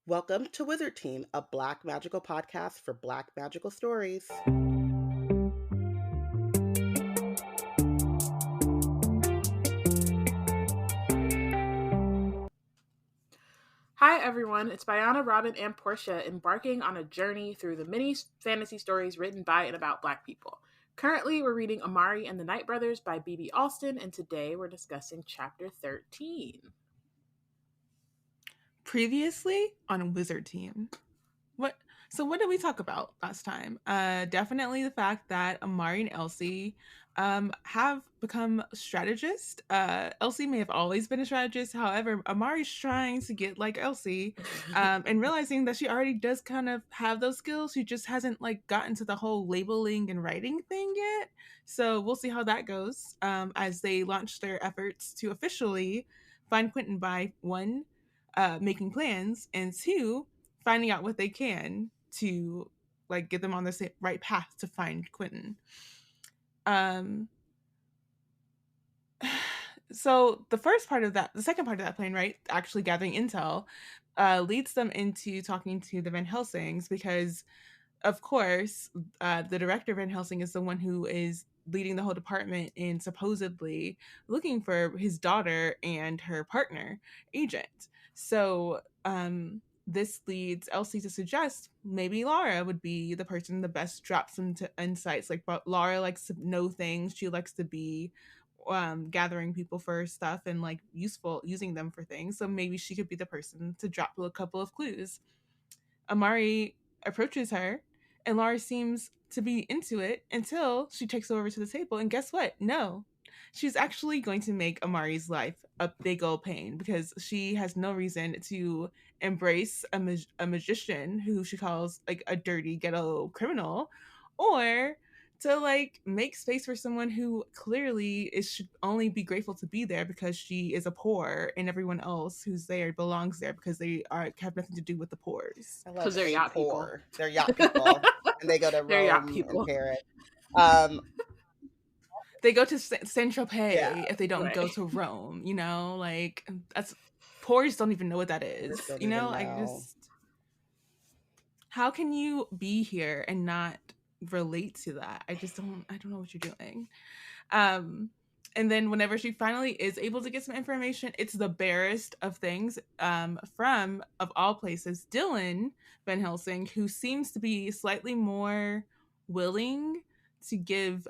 Welcome to Wizard Team, a Black magical podcast for Black magical stories. Hi everyone, it's Bayana, Robyn, and Porshèa embarking on a journey through the many fantasy stories written by and about Black people. Currently, we're reading Amari and the Night Brothers by B.B. Alston, and today we're discussing Chapter 13. Previously on Wizard Team. What did we talk about last time? Definitely the fact that Amari and Elsie have become strategists. Elsie may have always been a strategist. However, Amari's trying to get like Elsie and realizing that she already does kind of have those skills. She just hasn't gotten to the whole labeling and writing thing yet. So we'll see how that goes as they launch their efforts to officially find Quentin by one, making plans, and two, finding out what they can to get them on the right path to find Quentin. So the second part of that plan, right, actually gathering intel, leads them into talking to the Van Helsings because, of course, the director of Van Helsing is the one who is leading the whole department in supposedly looking for his daughter and her partner, Agent. So this leads Elsie to suggest maybe Laura would be the person the best drop some insights. But Laura likes to know things. She likes to be gathering people for stuff and using them for things. So maybe she could be the person to drop a couple of clues. Amari approaches her, and Laura seems to be into it until she takes over to the table. And guess what? No. She's actually going to make Amari's life a big old pain because she has no reason to embrace a magician who she calls a dirty ghetto criminal, or to make space for someone who clearly should only be grateful to be there because she is a poor, and everyone else who's there belongs there because they have nothing to do with the poors. Because they're yacht people. They're yacht people, and they go to Rome and Paris. They go to Saint-Tropez if they don't go to Rome. That's poors don't even know what that is. How can you be here and not relate to that? I don't know what you're doing. And then whenever she finally is able to get some information, it's the barest of things from, of all places, Dylan Van Helsing, who seems to be slightly more willing to give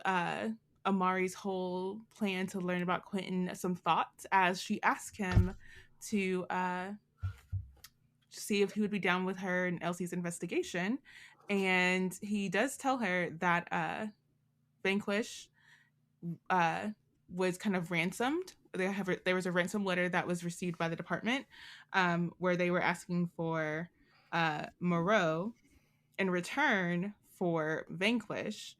Amari's whole plan to learn about Quentin some thought, as she asked him to see if he would be down with her and Elsie's investigation. And he does tell her that Vanquish was kind of ransomed. There was a ransom letter that was received by the department where they were asking for Moreau in return for Vanquish.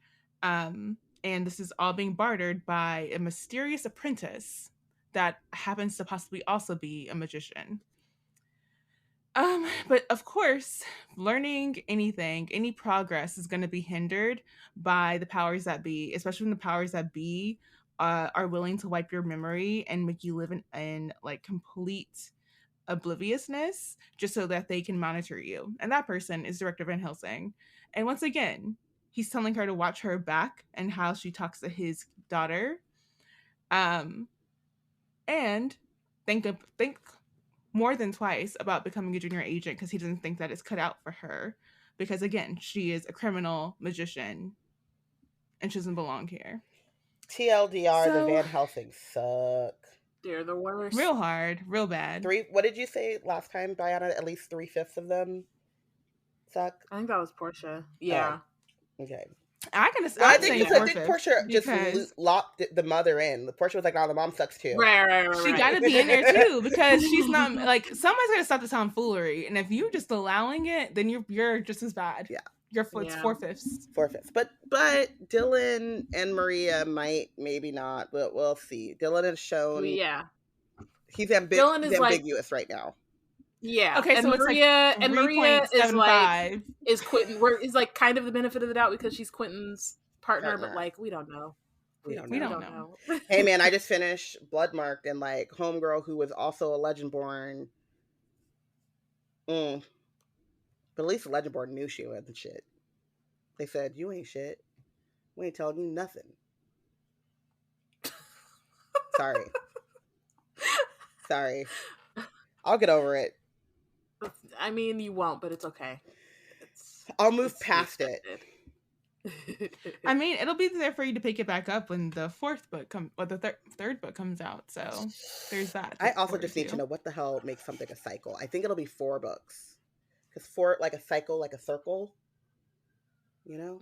And this is all being bartered by a mysterious apprentice that happens to possibly also be a magician. But of course, learning anything, any progress is going to be hindered by the powers that be, especially when the powers that be are willing to wipe your memory and make you live in complete obliviousness just so that they can monitor you. And that person is Director Van Helsing. And once again, he's telling her to watch her back and how she talks to his daughter. And think more than twice about becoming a junior agent because he doesn't think that it's cut out for her. Because again, she is a criminal magician and she doesn't belong here. TLDR, the Van Helsings suck. They're the worst. Real hard, real bad. What did you say last time, Bayana? At least 3/5 of them suck? I think that was Porshèa. Yeah. Oh, okay. I think Porshèa just locked the mother in. Porshèa was like, "Oh, the mom sucks too." Right. She got to be in there too because she's not somebody's got to stop the tomfoolery, and if you're just allowing it, then you're just as bad. Yeah, it's 4/5. 4/5. But Dylan and Maria maybe not, but we'll see. Dylan has shown. Yeah, he's ambiguous right now. Yeah. Okay, so Maria is Quentin. Is kind of the benefit of the doubt because she's Quentin's partner. But we don't know. We don't know. Hey man, I just finished Bloodmarked, and homegirl who was also a Legendborn. But at least the Legend Board knew she wasn't shit. They said, you ain't shit. We ain't telling you nothing. Sorry. Sorry. I'll get over it. I mean, you won't, but it's okay. I'll move past it. I mean, it'll be there for you to pick it back up when the fourth book third book comes out. So there's that. I also just need to know what the hell makes something a cycle. I think it'll be 4 books. Because 4, like a cycle, like a circle. You know?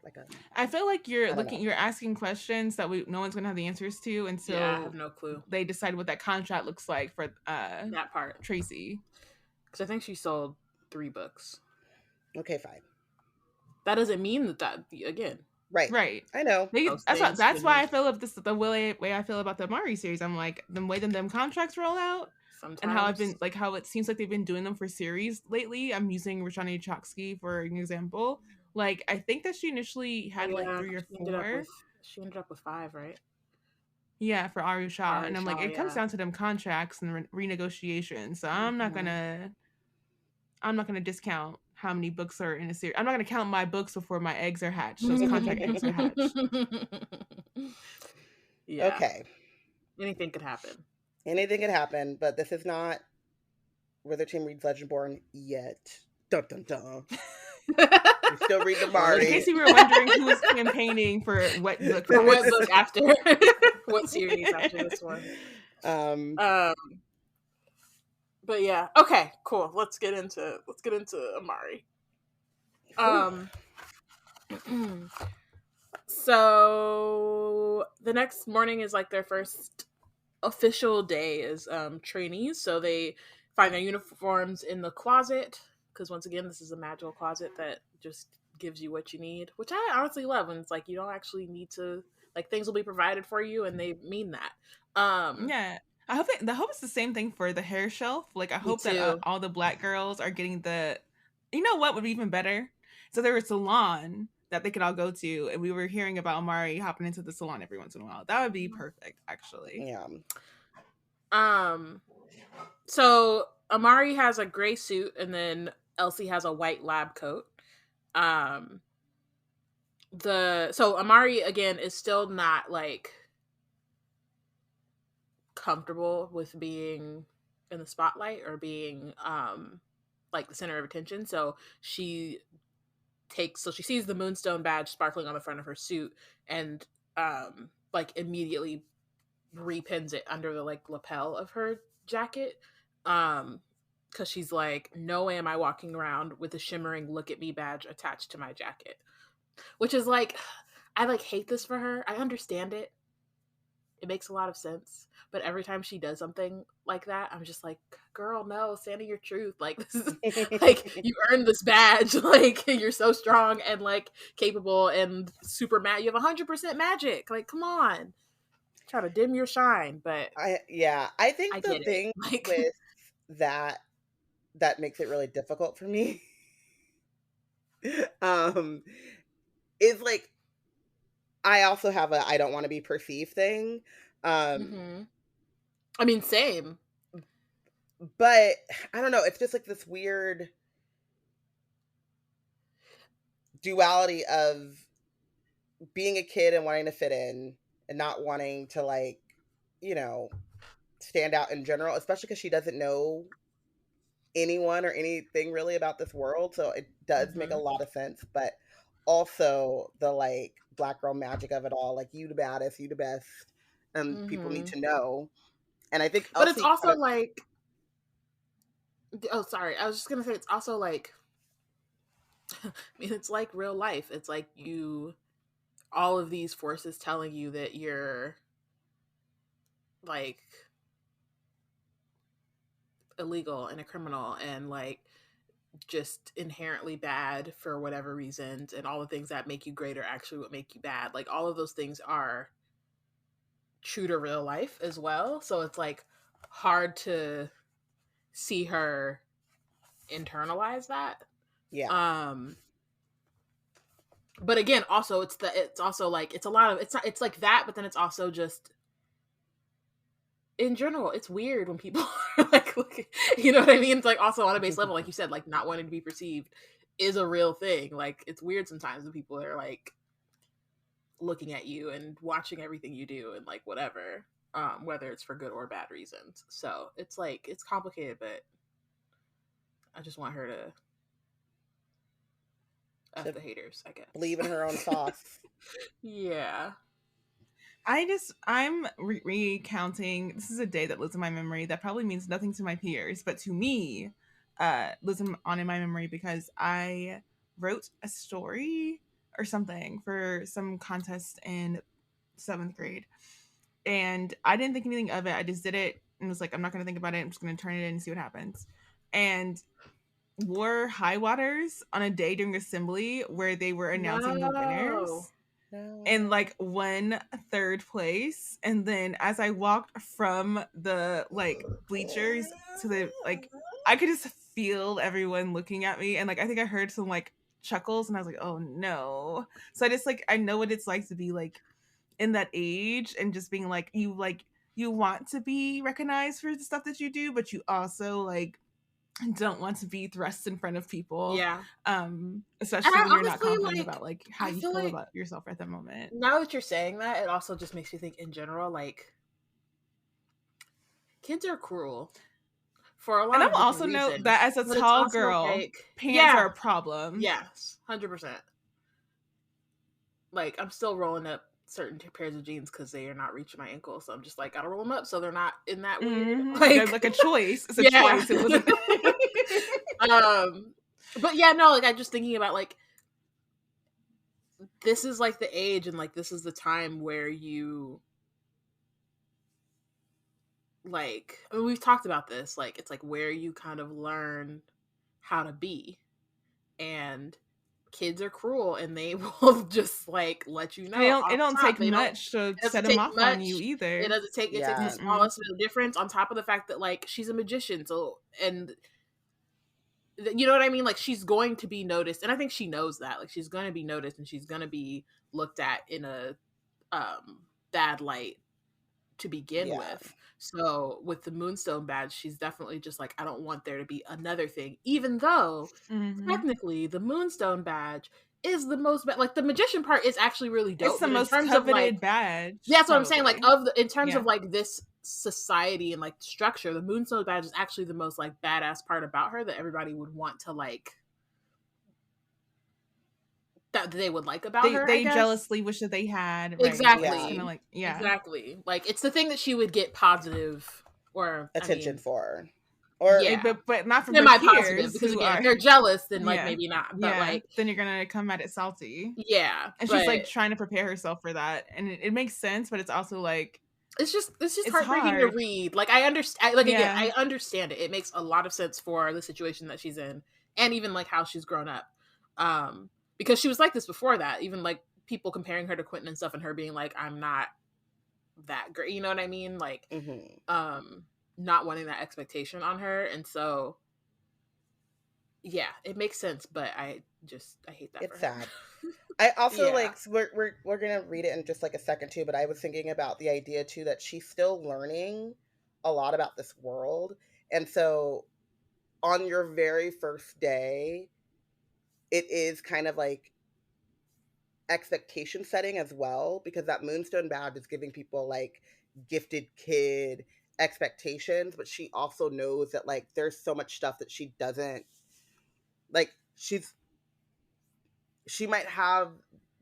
Like a. I feel like you're asking questions that no one's gonna have the answers to until I have no clue. They decide what that contract looks like for that part. Tracy. Because I think she sold 3 books. Okay, fine. That doesn't mean that again. Right. I know. That's why I feel the way I feel about the Amari series. I'm like, the way them contracts roll out. Sometimes. And how I've been like how it seems like they've been doing them for series lately. I'm using Rashani Chokski for an example. Like, I think that she initially had 3 or 4. She ended up with 5, right? Yeah, for Aru Shah. And I'm like, it comes down to them contracts and renegotiations. So I'm not gonna discount how many books are in a series. I'm not gonna count my books before my eggs are hatched. Those contract eggs are hatched. Yeah. Okay. Anything could happen. Anything could happen, but this is not Wither Team reads Legendborn yet. Dun dun dun. We still read the Amari. In case you were wondering who was campaigning for what book. For what book after what series after this one. But yeah, okay, cool. Let's get into Amari. So the next morning is like their first official day as trainees. So they find their uniforms in the closet because once again, this is a magical closet that just gives you what you need, which I honestly love. And it's like you don't actually need to, like, things will be provided for you, and they mean that. Yeah. I hope it's the same thing for the hair shelf. Like, I hope that all the Black girls are getting the. You know what would be even better? So there was a salon that they could all go to, and we were hearing about Amari hopping into the salon every once in a while. That would be perfect, actually. Yeah. So Amari has a gray suit, and then Elsie has a white lab coat. So Amari again is still not like comfortable with being in the spotlight or being like the center of attention. So she sees the Moonstone badge sparkling on the front of her suit and like immediately repins it under the like lapel of her jacket. Because she's like, no way am I walking around with a shimmering look at me badge attached to my jacket. Which is like, I like hate this for her. I understand it. It makes a lot of sense. But every time she does something like that, I'm just like, girl, no, stand in your truth. Like, this is like, you earned this badge. Like, you're so strong and like capable and super mad. You have 100% magic. Like, come on. Try to dim your shine. But I think the thing with that makes it really difficult for me is like, I also have a I don't want to be perceived thing. I mean, same. But I don't know. It's just like this weird duality of being a kid and wanting to fit in and not wanting to, like, you know, stand out in general, especially because she doesn't know anyone or anything really about this world. So it does make a lot of sense. But also the like Black girl magic of it all, like, you the baddest, you the best, and people need to know. And I think but it's also like, oh sorry, I was just gonna say it's also like, I mean, it's like real life. It's like all of these forces telling you that you're like illegal and a criminal and like just inherently bad for whatever reasons, and all the things that make you great are actually what make you bad. Like, all of those things are true to real life as well. So it's like hard to see her internalize that. Yeah. But again, also it's also like, it's a lot of, it's like that, but then it's also just in general, it's weird when people are like, you know what I mean? It's like also on a base level, like you said, like not wanting to be perceived is a real thing. Like it's weird sometimes when people are like looking at you and watching everything you do and like whatever, whether it's for good or bad reasons. So it's like it's complicated, but I just want her to F the haters, I guess. Believe in her own sauce. Yeah. I'm recounting. This is a day that lives in my memory that probably means nothing to my peers, but to me, lives on in my memory because I wrote a story or something for some contest in 7th grade. And I didn't think anything of it. I just did it and was like, I'm not going to think about it. I'm just going to turn it in and see what happens. And wore high waters on a day during assembly where they were announcing the winners. No. And like won 3rd place. And then as I walked from the like bleachers to the like, I could just feel everyone looking at me. And like, I think I heard some like chuckles and I was like, oh no. So I just like, I know what it's like to be like in that age and just being like, you want to be recognized for the stuff that you do, but you also like don't want to be thrust in front of people. Yeah. Especially when you're not confident about like how you feel about yourself at the moment. Now that you're saying that, it also just makes me think in general, like kids are cruel for a lot and of I'll also reasons, note that as a tall girl, like, pants are a problem. Yes, 100%. Like I'm still rolling up certain pairs of jeans because they are not reaching my ankles, so I'm just like gotta roll them up so they're not in that weird like a choice. It's a choice. It wasn't. But yeah, no, like I'm just thinking about like this is like the age and like this is the time where you like, I mean, we've talked about this, like it's like where you kind of learn how to be, and kids are cruel and they will just like let you know. It don't take much to set them off on you either. It doesn't take it takes the smallest bit of difference on top of the fact that like she's a magician, so and you know what I mean? Like she's going to be noticed, and I think she knows that. Like she's going to be noticed, and she's going to be looked at in a bad light to begin with. So with the Moonstone badge, she's definitely just like, I don't want there to be another thing, even though technically the Moonstone badge is the most like the magician part is actually really dope. It's the most coveted badge. Yeah, that's what I'm saying. Like in terms of like this society and like structure, the Moonstone badge is actually the most like badass part about her that everybody would want to like that they would like about her. They jealously wish that they had. Right? Exactly. Kind of like, exactly. Like it's the thing that she would get positive or attention for. Or but not from my positive, because again, they're jealous, then like maybe not. But like then you're gonna come at it salty. Yeah. And she's like trying to prepare herself for that. And it makes sense, but it's also like it's just heartbreaking to read. Like I understand again, I understand it. It makes a lot of sense for the situation that she's in and even like how she's grown up. Because she was like this before that, even like people comparing her to Quentin and stuff and her being like, I'm not that great, you know what I mean? Like not wanting that expectation on her. And so yeah, it makes sense, but I hate that. It's sad. I also like we're gonna read it in just like a second too, but I was thinking about the idea too that she's still learning a lot about this world. And so on your very first day, it is kind of like expectation setting as well, because that Moonstone badge is giving people like gifted kid expectations, but she also knows that like there's so much stuff that she doesn't like. She might have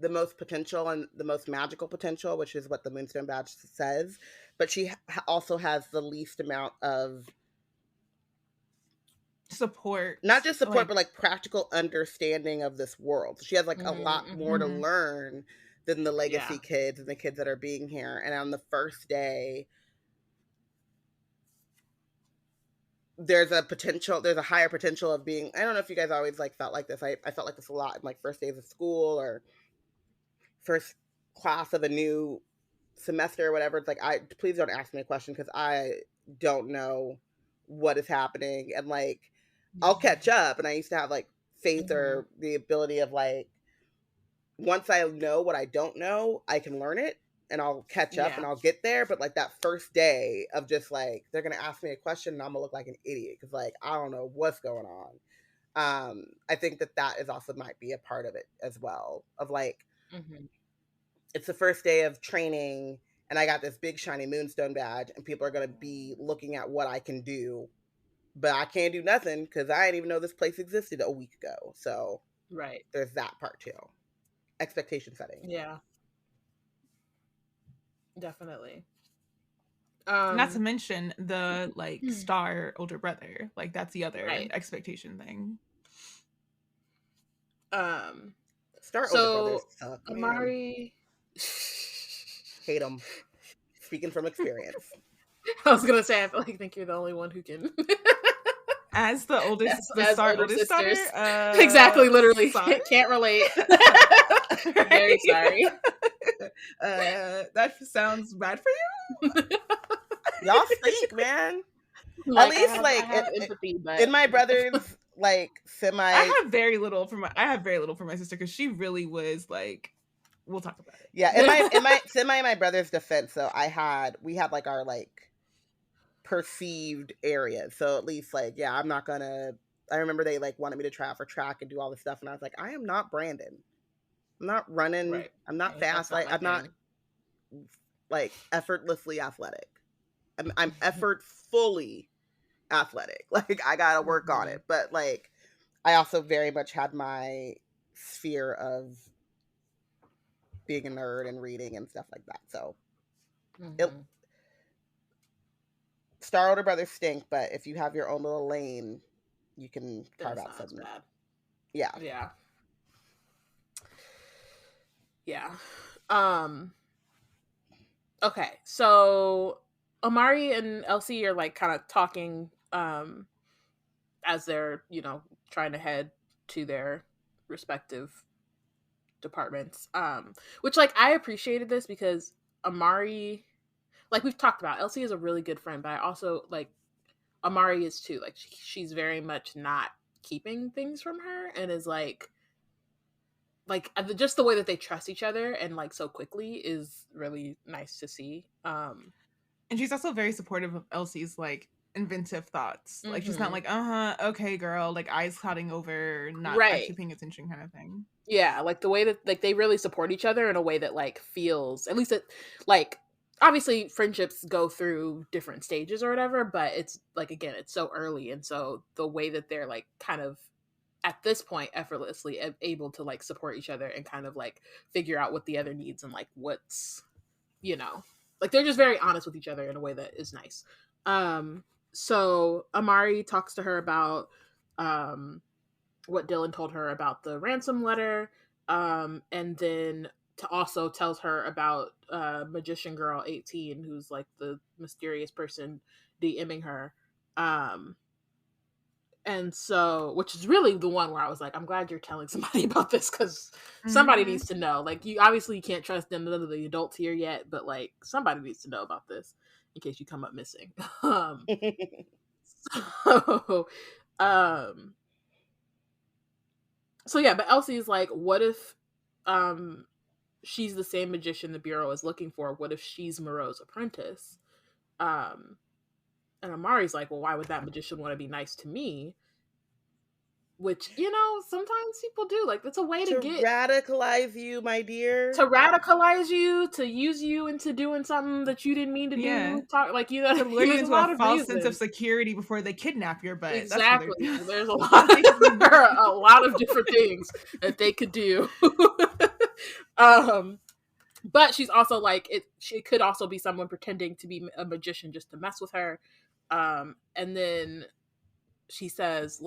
the most potential and the most magical potential, which is what the Moonstone badge says, but she also has the least amount of support, not just support, but like practical understanding of this world. So she has like a lot more to learn than the legacy kids and the kids that are being here. And on the first day, there's a higher potential of being, I don't know if you guys always like felt like this. I felt like this a lot in like first days of school or first class of a new semester or whatever. It's like, please don't ask me a question because I don't know what is happening. And like, I'll catch up. And I used to have like faith or the ability of like, once I know what I don't know, I can learn it. and I'll catch up and Yeah. I'll get there. But like that first day of just like, they're going to ask me a question and I'm gonna look like an idiot. Cause like, I don't know what's going on. I think that is also might be a part of it as well, of like, Mm-hmm. it's the first day of training and I got this big shiny moonstone badge and people are going to be looking at what I can do, but I can't do nothing because I didn't even know this place existed a week ago. So Right. there's that part too. Expectation setting. Yeah. Definitely. Not to mention the like star older brother. Like that's the other Right. expectation thing. Star older brothers suck, Amari. Hate them. Speaking from experience. I was gonna say, I think you're the only one who can. As the oldest, the as star older oldest sisters. daughter, Exactly, literally sorry? can't relate. Very sorry. That sounds bad for you. Y'all stink, man. Like, At least I like have empathy, but in my brother's like semi. I have very little for my sister because she really was like. We'll talk about it. Yeah, in my brother's defense, so we had like our like perceived areas. So at least like, yeah, I'm not gonna. I remember they like wanted me to try out for track and do all this stuff, and I was like, I am not Brandon. I'm not running. Right. I'm not fast. Like I'm not like effortlessly athletic. I'm effortfully athletic. Like I gotta work on it. But like I also very much had my sphere of being a nerd and reading and stuff like that. So star older brothers stink, but if you have your own little lane, you can carve out something. Bad. Yeah. Yeah. Yeah. Okay, so Amari and Elsie are like kind of talking as they're, trying to head to their respective departments. Which like I appreciated this because Amari, like we've talked about, Elsie is a really good friend, but I also like Amari is too. Like she's very much not keeping things from her and is like just the way that they trust each other and like so quickly is really nice to see. And she's also very supportive of Elsie's like inventive thoughts. Like she's not like, okay, girl, like eyes clouding over, not actually paying attention kind of thing. Yeah, like the way that like they really support each other in a way that like feels, at least it like obviously friendships go through different stages or whatever, but it's like again, it's so early, and so the way that they're like kind of at this point effortlessly able to like support each other and kind of like figure out what the other needs and like what's like they're just very honest with each other in a way that is nice. So Amari talks to her about what Dylan told her about the ransom letter, and then also tells her about magician girl 18 who's like the mysterious person DMing her. And so, which is really the one where I was like, I'm glad you're telling somebody about this because somebody needs to know. Like, you obviously can't trust none of the adults here yet, but like somebody needs to know about this in case you come up missing. So yeah, but Elsie's like, what if she's the same magician the Bureau is looking for? What if she's Moreau's apprentice? And Amari's like, well, why would that magician want to be nice to me? Which, sometimes people do. Like, that's a way to get... radicalize you, my dear. To radicalize you, to use you into doing something that you didn't mean to do. To lure you into a false sense of security before they kidnap your butt. Exactly. There's a lot of different things that they could do. But she's also like, she could also be someone pretending to be a magician just to mess with her. And then she says,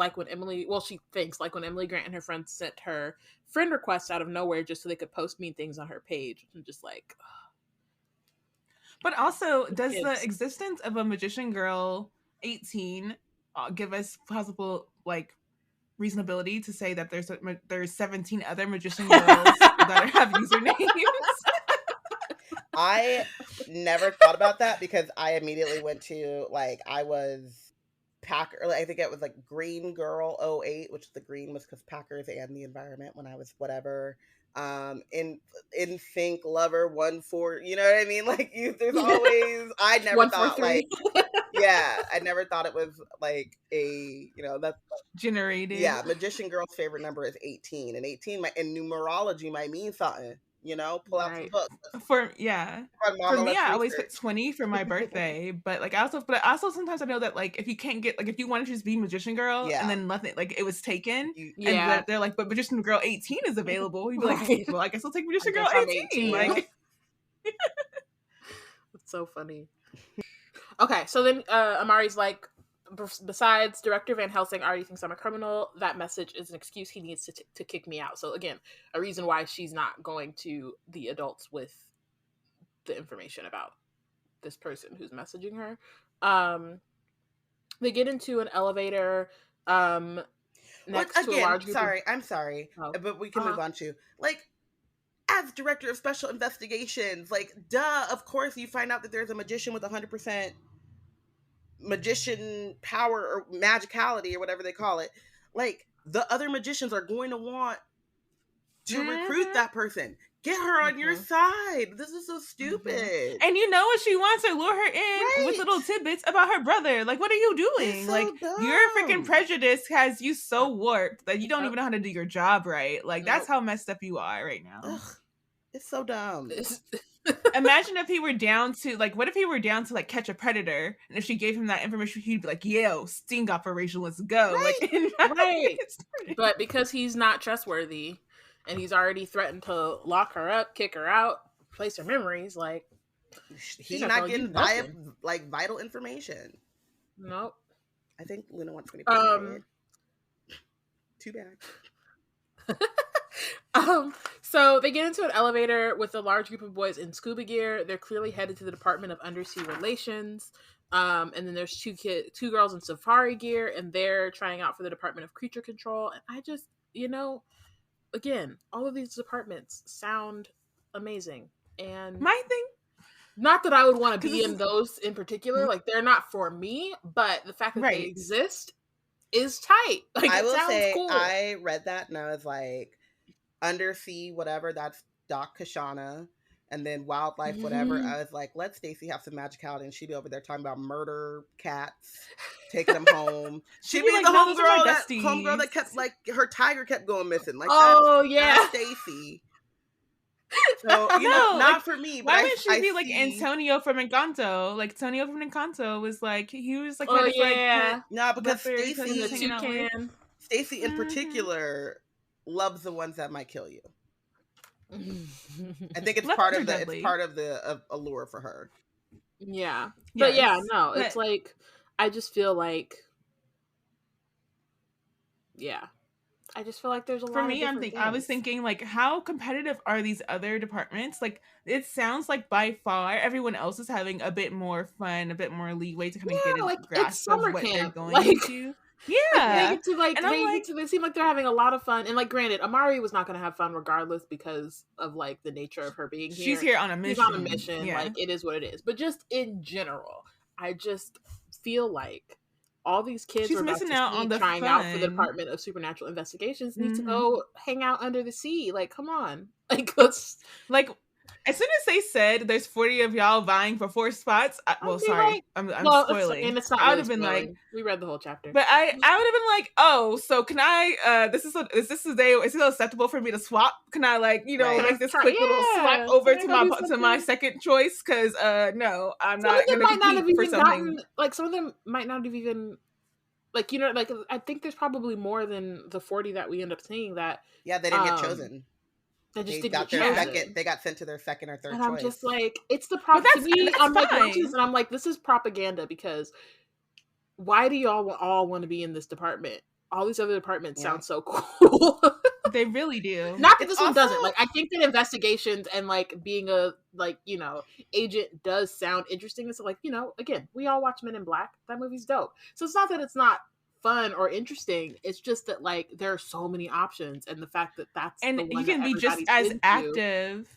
she thinks like when Emily Grant and her friends sent her friend requests out of nowhere just so they could post mean things on her page. I'm just like, but also, does the existence of a magician girl 18 give us possible like reasonability to say that there's 17 other magician girls that have usernames? I never thought about that because I immediately went to like I was Packer. I think it was like Green Girl 08, which the green was because Packers and the environment when I was whatever. in sync lover 1-4, you know what I mean? Like there's always, I never thought like, yeah, I never thought it was like a, that's generated. Yeah, magician girl's favorite number is 18, and 18 in numerology might mean something. Pull out some books. For me, I always put 20 for my birthday, but also sometimes I know that like if you can't get, like if you wanted to just be magician girl and then nothing, like it was taken, and they're like, but magician girl 18 is available. You'd be like, well, I guess I'll take magician girl 18. Like, it's so funny. Okay, so then Amari's like, besides Director Van Helsing already thinks I'm a criminal, that message is an excuse he needs to kick me out. So again, a reason why she's not going to the adults with the information about this person who's messaging her. They get into an elevator next to a large group. I'm sorry, but we can move on to, like, as director of special investigations, like, duh, of course you find out that there's a magician with 100% magician power or magicality or whatever they call it. Like, the other magicians are going to want to recruit that person. Get her on your side. This is so stupid. And you know what she wants to lure her in with little tidbits about her brother. Like, what are you doing? So like, dumb. Your freaking prejudice has you so warped that you don't even know how to do your job right. Like, that's how messed up you are right now. Ugh, it's so dumb. Imagine if he were down to, like, what if he were down to, like, catch a predator, and if she gave him that information, he'd be like, yo, sting operation, let's go. Right. But because he's not trustworthy, and he's already threatened to lock her up, kick her out, replace her memories, like, he's not getting vital information. Nope. I think Luna wants me to be too bad. So they get into an elevator with a large group of boys in scuba gear. They're clearly headed to the Department of Undersea Relations. And then there's two girls in safari gear, and they're trying out for the Department of Creature Control. And I just, again, all of these departments sound amazing. And my thing, not that I would want to be in those in particular, like they're not for me, but the fact that they exist is tight. Like, I it will sounds say, cool. I read that and I was like, undersea, whatever, that's Doc Kashana, and then wildlife, whatever. I was like, let Stacey have some magicality, and she'd be over there talking about murder cats, taking them home. She'd be like, the homegirl that kept, like, her tiger kept going missing. Like, that's Stacey. So, not for me. But why would she be like Antonio from Encanto? Like, Antonio from Encanto was like, he was like, because Stacey in particular loves the ones that might kill you. I think it's part of the allure for her. Yeah. But it's like, I just feel like, I just feel like there's a lot for me. I was thinking, like, how competitive are these other departments? Like, it sounds like by far everyone else is having a bit more fun, a bit more leeway to kind of get a grasp of what they're going into. Yeah, they seem like they're having a lot of fun. And, like, granted, Amari was not going to have fun regardless because of, like, the nature of her being here. She's here on a mission. She's on a mission. Yeah. Like, it is what it is. But just in general, I just feel like all these kids are missing out on trying out for the Department of Supernatural Investigations need to go hang out under the sea. Like, come on. Like, let's... Like, as soon as they said there's 40 of y'all vying for 4 spots, I'm spoiling. It's not. I would have been like, we read the whole chapter, but I would have been like, oh, so can I? Is it acceptable for me to swap? Can I, like, make this quick little swap over to my second choice? Because no, I'm not going to compete for something. Like, some of them might not have even. Like, like, I think there's probably more than the 40 that we end up seeing that. Yeah, they didn't get chosen. They got sent to their second or third choice. I'm just like, it's the propaganda. I'm like, and I'm like, this is propaganda, because why do y'all all want to be in this department? All these other departments sound so cool. They really do. Not that this one doesn't. Like, I think that investigations and, like, being a, like, agent does sound interesting. It's like, again, we all watch Men in Black. That movie's dope. So it's not that it's not fun or interesting. It's just that, like, there are so many options, and the fact that that's and the one you can be just as active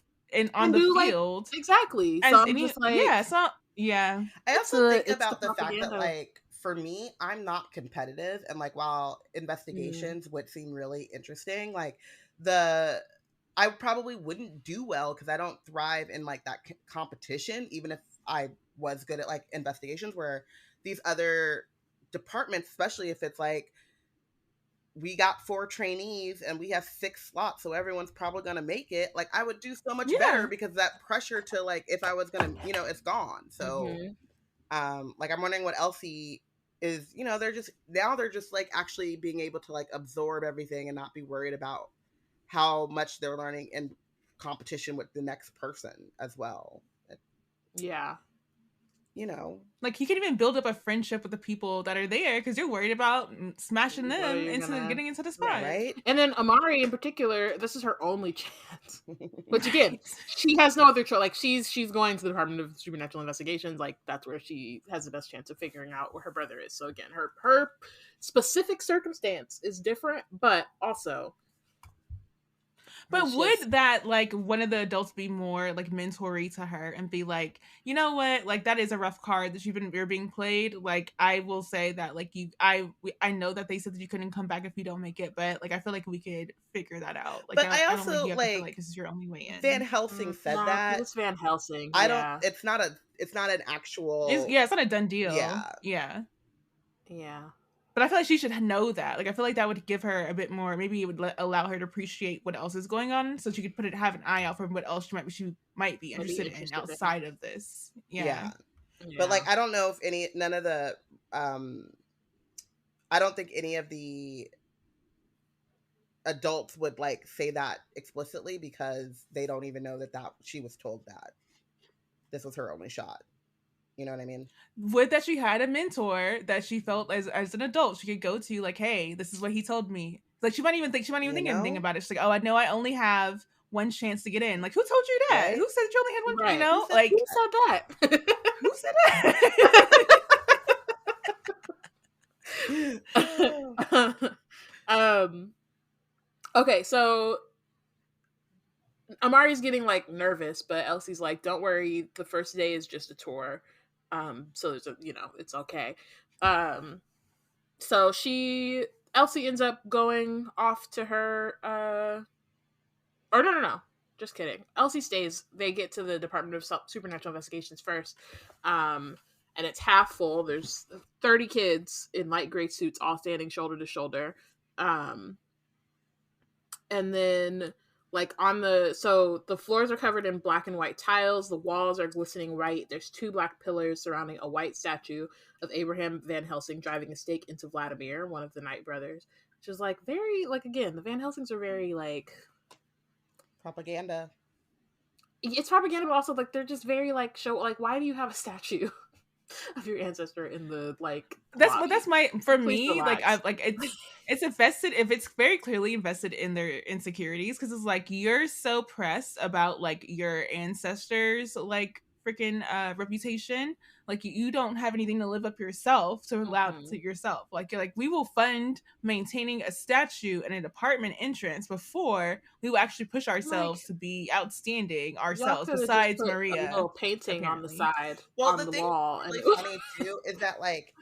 on the field, like, exactly. So I'm just like, I also think about the fact that, like, for me, I'm not competitive, and, like, while investigations would seem really interesting, like, the I probably wouldn't do well because I don't thrive in like that competition, even if I was good at like investigations, where these other departments, especially if it's like we got 4 trainees and we have 6 slots, so everyone's probably going to make it. Like I would do so much better because that pressure to like, if I was going to, it's gone. So, like I'm wondering what Elsie is, they're just like actually being able to like absorb everything and not be worried about how much they're learning in competition with the next person as well. Yeah. Like you can even build up a friendship with the people that are there because you're worried about smashing them getting into the spot. Right. And then Amari in particular, this is her only chance. Which again, she has no other choice. Like she's going to the Department of Supernatural Investigations. Like that's where she has the best chance of figuring out where her brother is. So again, her specific circumstance is different, but also. But would that, like, one of the adults be more, like, mentory to her and be like, you know what, like, that is a rough card that you're being played. Like, I will say that, like, I know that they said that you couldn't come back if you don't make it, but, like, I feel like we could figure that out. Like, but I also, don't think you have to feel like this is your only way in. Van Helsing said that. It's Van Helsing. I don't, it's not an actual. It's not a done deal. Yeah. But I feel like she should know that. Like, I feel like that would give her a bit more. Maybe it would allow her to appreciate what else is going on, so she could have an eye out for what else she might be interested in outside of this. Yeah. But like, I don't know if none of the, I don't think any of the adults would like say that explicitly because they don't even know that she was told that this was her only shot. You know what I mean? Would that she had a mentor that she felt as an adult she could go to, like, hey, this is what he told me. Like she might even think anything about it. She's like, oh, I know I only have one chance to get in. Like, who told you that? Right? Who said you only had one? Right. You know, who said that? Who said that? Okay, so Amari's getting like nervous, but Elsie's like, don't worry, the first day is just a tour. So there's it's okay. So Elsie ends up going off to her, or no, just kidding. Elsie stays. They get to the Department of Supernatural Investigations first. And it's half full. There's 30 kids in light gray suits, all standing shoulder to shoulder. And then like so the floors are covered in black and white tiles. The walls are glistening white. There's 2 black pillars surrounding a white statue of Abraham Van Helsing driving a stake into Vladimir, one of the Knight brothers. Which is like very, like, again, the Van Helsings are very like propaganda. It's propaganda, but also like they're just very like why do you have a statue of your ancestor in the like that's my for me relax. Like I like it's invested if it's very clearly invested in their insecurities because it's like you're so pressed about like your ancestors like freaking reputation, like you don't have anything to live up yourself to allow to yourself, like you're like we will fund maintaining a statue and an apartment entrance before we will actually push ourselves to be outstanding ourselves besides Maria. A little painting apparently on the side, well, on the wall. Really funny too is that like,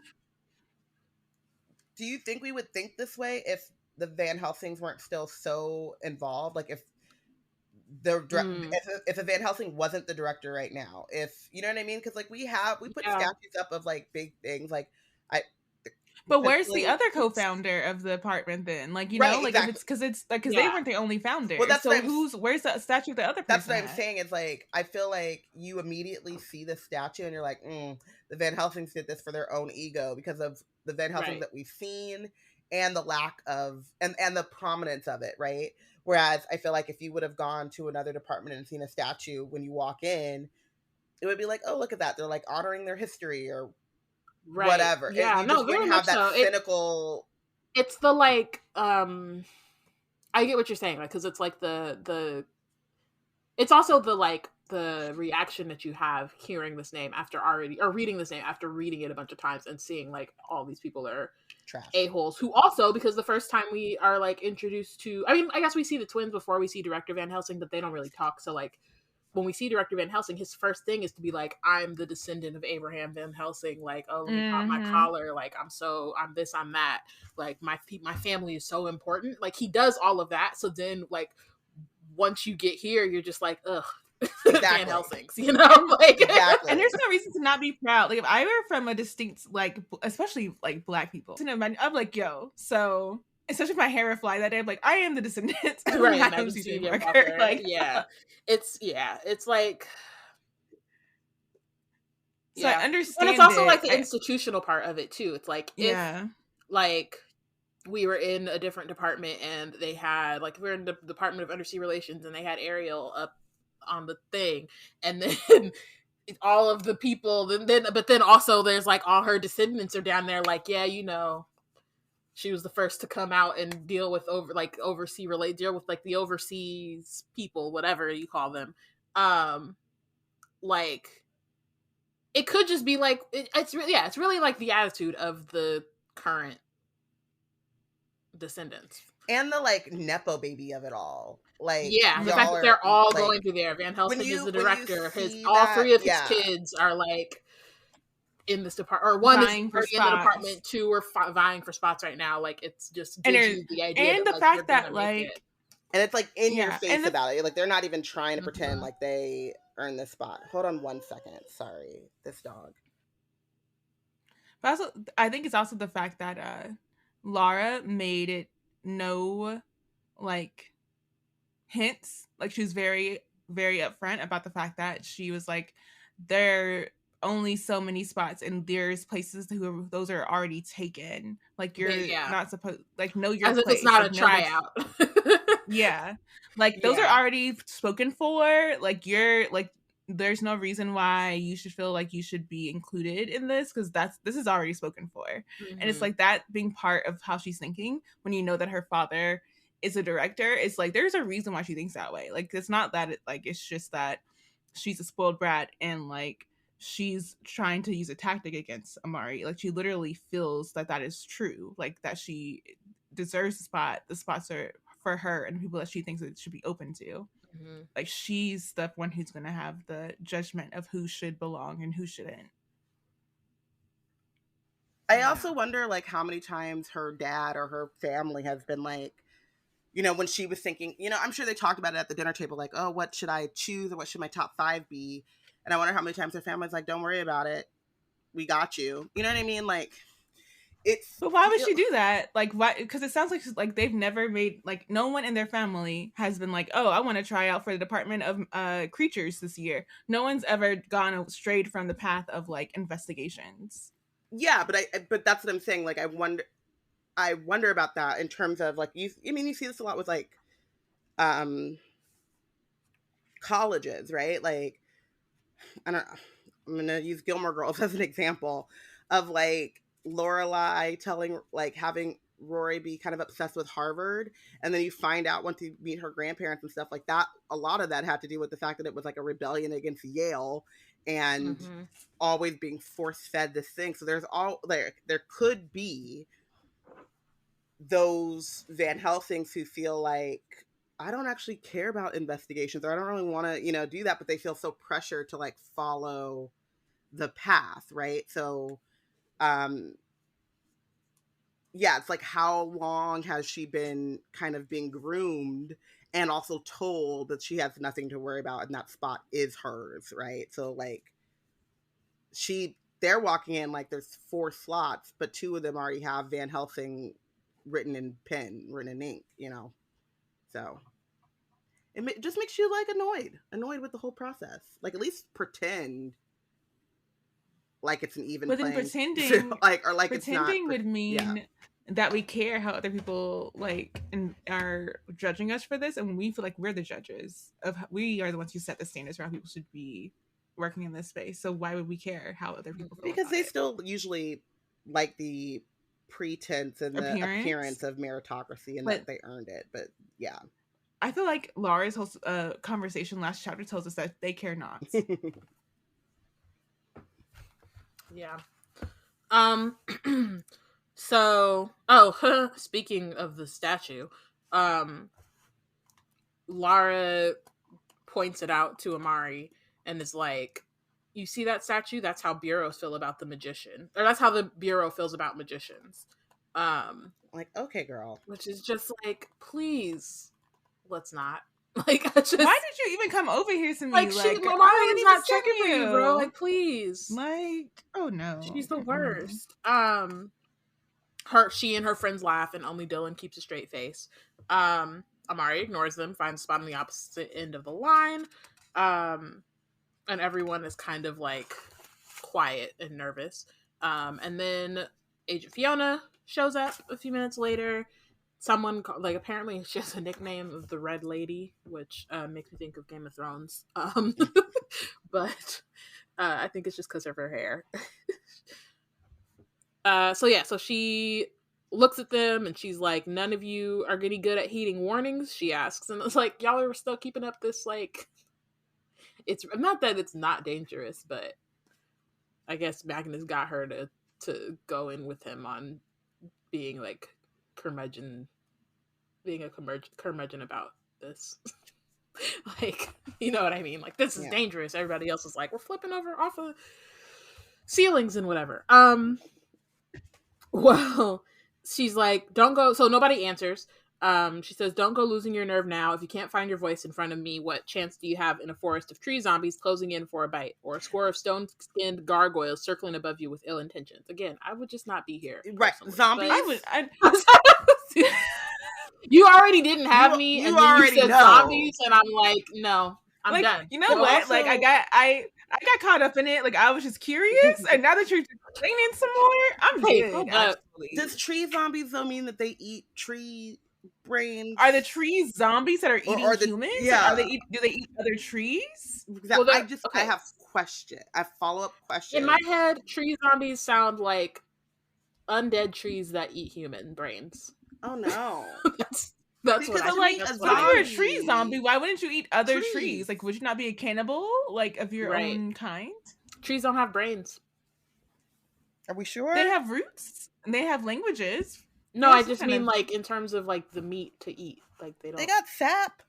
do you think we would think this way if the Van Helsings weren't still so involved? Like if if a Van Helsing wasn't the director right now, if you know what I mean, because like we put statues up of like big things, like but where's the other co-founder of the apartment then? Like, you know, like exactly. If it's because they weren't the only founder. Well, that's so where's the statue of the other person? That's what I'm saying. It's like I feel like you immediately see the statue and you're like, the Van Helsings did this for their own ego because of the Van Helsings that we've seen and the lack of and the prominence of it, right? Whereas I feel like if you would have gone to another department and seen a statue when you walk in, it would be like, oh, look at that. They're like honoring their history or whatever. Yeah, you just wouldn't have that cynical. It's the like, I get what you're saying, like, because it's like it's also the like the reaction that you have hearing this name reading this name after reading it a bunch of times and seeing like all these people are trash a-holes who also, because the first time we are like introduced to, I mean, I guess we see the twins before we see director Van Helsing, but they don't really talk. So like when we see director Van Helsing, his first thing is to be like, I'm the descendant of Abraham Van Helsing, like, oh, let me pop my collar, like I'm this, I'm that, like my family is so important, like he does all of that. So then like once you get here, you're just like, ugh. Exactly. Van Helsing's, you know, like exactly. And there's no reason to not be proud. Like if I were from a distinct, like especially like Black people, I'm like, yo, so especially if my hair would fly that day, I'm like, I am the descendant of right, Madam C.J. Walker. Like, it's like. So I understand, and it's also like the institutional part of it too. It's like if like we were in a different department and they had like we were in the Department of Undersea Relations and they had Ariel up on the thing, and then all of the people but then also there's like all her descendants are down there like, yeah, you know, she was the first to come out and deal with deal with like the overseas people, whatever you call them. Like it could just be like it's really like the attitude of the current descendants and the like nepo baby of it all. Like the fact that they're all like, going through there. Van Helsing is the director. All three of his kids are like in this department, or one is in the department, two are vying for spots right now. Like it's just gives you the idea, and the fact that like, and it's like in your face about it. Like they're not even trying to pretend like they earn this spot. Hold on 1 second. Sorry, this dog. But also, I think it's also the fact that Lara made it no like hints. Like she was very, very upfront about the fact that she was like, there are only so many spots, and there's places those are already taken. Like you're not supposed like know your place. It's not like, a tryout. Like those are already spoken for. Like you're like, there's no reason why you should feel like you should be included in this because this is already spoken for. And it's like that being part of how she's thinking when you know that her father is a director. It's like there's a reason why she thinks that way. Like it's not that it's just that she's a spoiled brat and like she's trying to use a tactic against Amari. Like she literally feels that is true. Like that she deserves the spot. The spots are for her and people that she thinks it should be open to. Like she's the one who's going to have the judgment of who should belong and who shouldn't. I also wonder like how many times her dad or her family has been like, you know, when she was thinking, you know, I'm sure they talked about it at the dinner table, like, oh, what should I choose or what should my top 5 be? And I wonder how many times her family's like, don't worry about it. We got you. You know what I mean? Like, but why would she do that? Like, why? Because it sounds like they've never made, like, no one in their family has been like, oh, I want to try out for the Department of Creatures this year. No one's ever gone strayed from the path of like investigations. Yeah, but that's what I'm saying. Like, I wonder about that in terms of like you see this a lot with like colleges, right? Like I'm gonna use Gilmore Girls as an example of like Lorelai having Rory be kind of obsessed with Harvard, and then you find out once you meet her grandparents and stuff like that, a lot of that had to do with the fact that it was like a rebellion against Yale and always being force-fed this thing. So there could be those Van Helsings who feel like, I don't actually care about investigations, or I don't really want to, you know, do that, but they feel so pressured to like follow the path, right? So it's like, how long has she been kind of being groomed and also told that she has nothing to worry about and that spot is hers, right? So like they're walking in like there's 4 slots, but 2 of them already have Van Helsing written in ink, you know? So it just makes you like annoyed with the whole process. Like at least pretend like it's an even playing. Pretending it's not, would mean that we care how other people like and are judging us for this, and we feel like we're the judges we are the ones who set the standards for how people should be working in this space. So why would we care how other people feel? Because they still usually like the pretense and the appearance of meritocracy and that they earned it. But yeah, I feel like Laura's whole conversation last chapter tells us that they care not. Yeah. So, speaking of the statue, Lara points it out to Amari and is like, you see that statue? That's how bureaus feel about the magician. Or that's how the bureau feels about magicians. Like, okay, girl. Which is just like, please, let's not. Like, I just, why did you even come over here to me? like, Mari's not checking for you, bro. Like, please. Like, oh no. She's the worst. She and her friends laugh, and only Dylan keeps a straight face. Amari ignores them, finds a spot on the opposite end of the line. And everyone is kind of like quiet and nervous. And then Agent Fiona shows up a few minutes later. Someone, like, apparently she has a nickname of the Red Lady, which makes me think of Game of Thrones. But I think it's just because of her hair. So she looks at them and she's like, none of you are getting good at heeding warnings, she asks. And it's like, y'all are still keeping up this, like, it's not that it's not dangerous, but I guess Magnus got her to go in with him on being like being a curmudgeon about this. Like, you know what I mean? Like, this is dangerous. Everybody else is like, we're flipping over off of ceilings and whatever. Well, she's like, don't go. So nobody answers. She says, don't go losing your nerve now. If you can't find your voice in front of me, what chance do you have in a forest of tree zombies closing in for a bite, or a score of stone-skinned gargoyles circling above you with ill intentions? Again, I would just not be here. Right. Zombies? You already didn't have me, and then you said zombies, and I'm like, no, I'm done. You know what? Also, like, I got caught up in it. Like, I was just curious, and now that you're explaining some more, I'm good. Actually. Does tree zombies though mean that they eat tree brains? Are the trees zombies that are eating humans? Yeah. Do they eat other trees? Well, I have follow-up questions. In my head, tree zombies sound like undead trees that eat human brains. Oh no. That's what I like. If you're a tree zombie, why wouldn't you eat other trees? Like, would you not be a cannibal, like, of your own kind? Trees don't have brains. Are we sure? They have roots and they have languages. No, I just mean like in terms of like the meat to eat. Like they don't. They got sap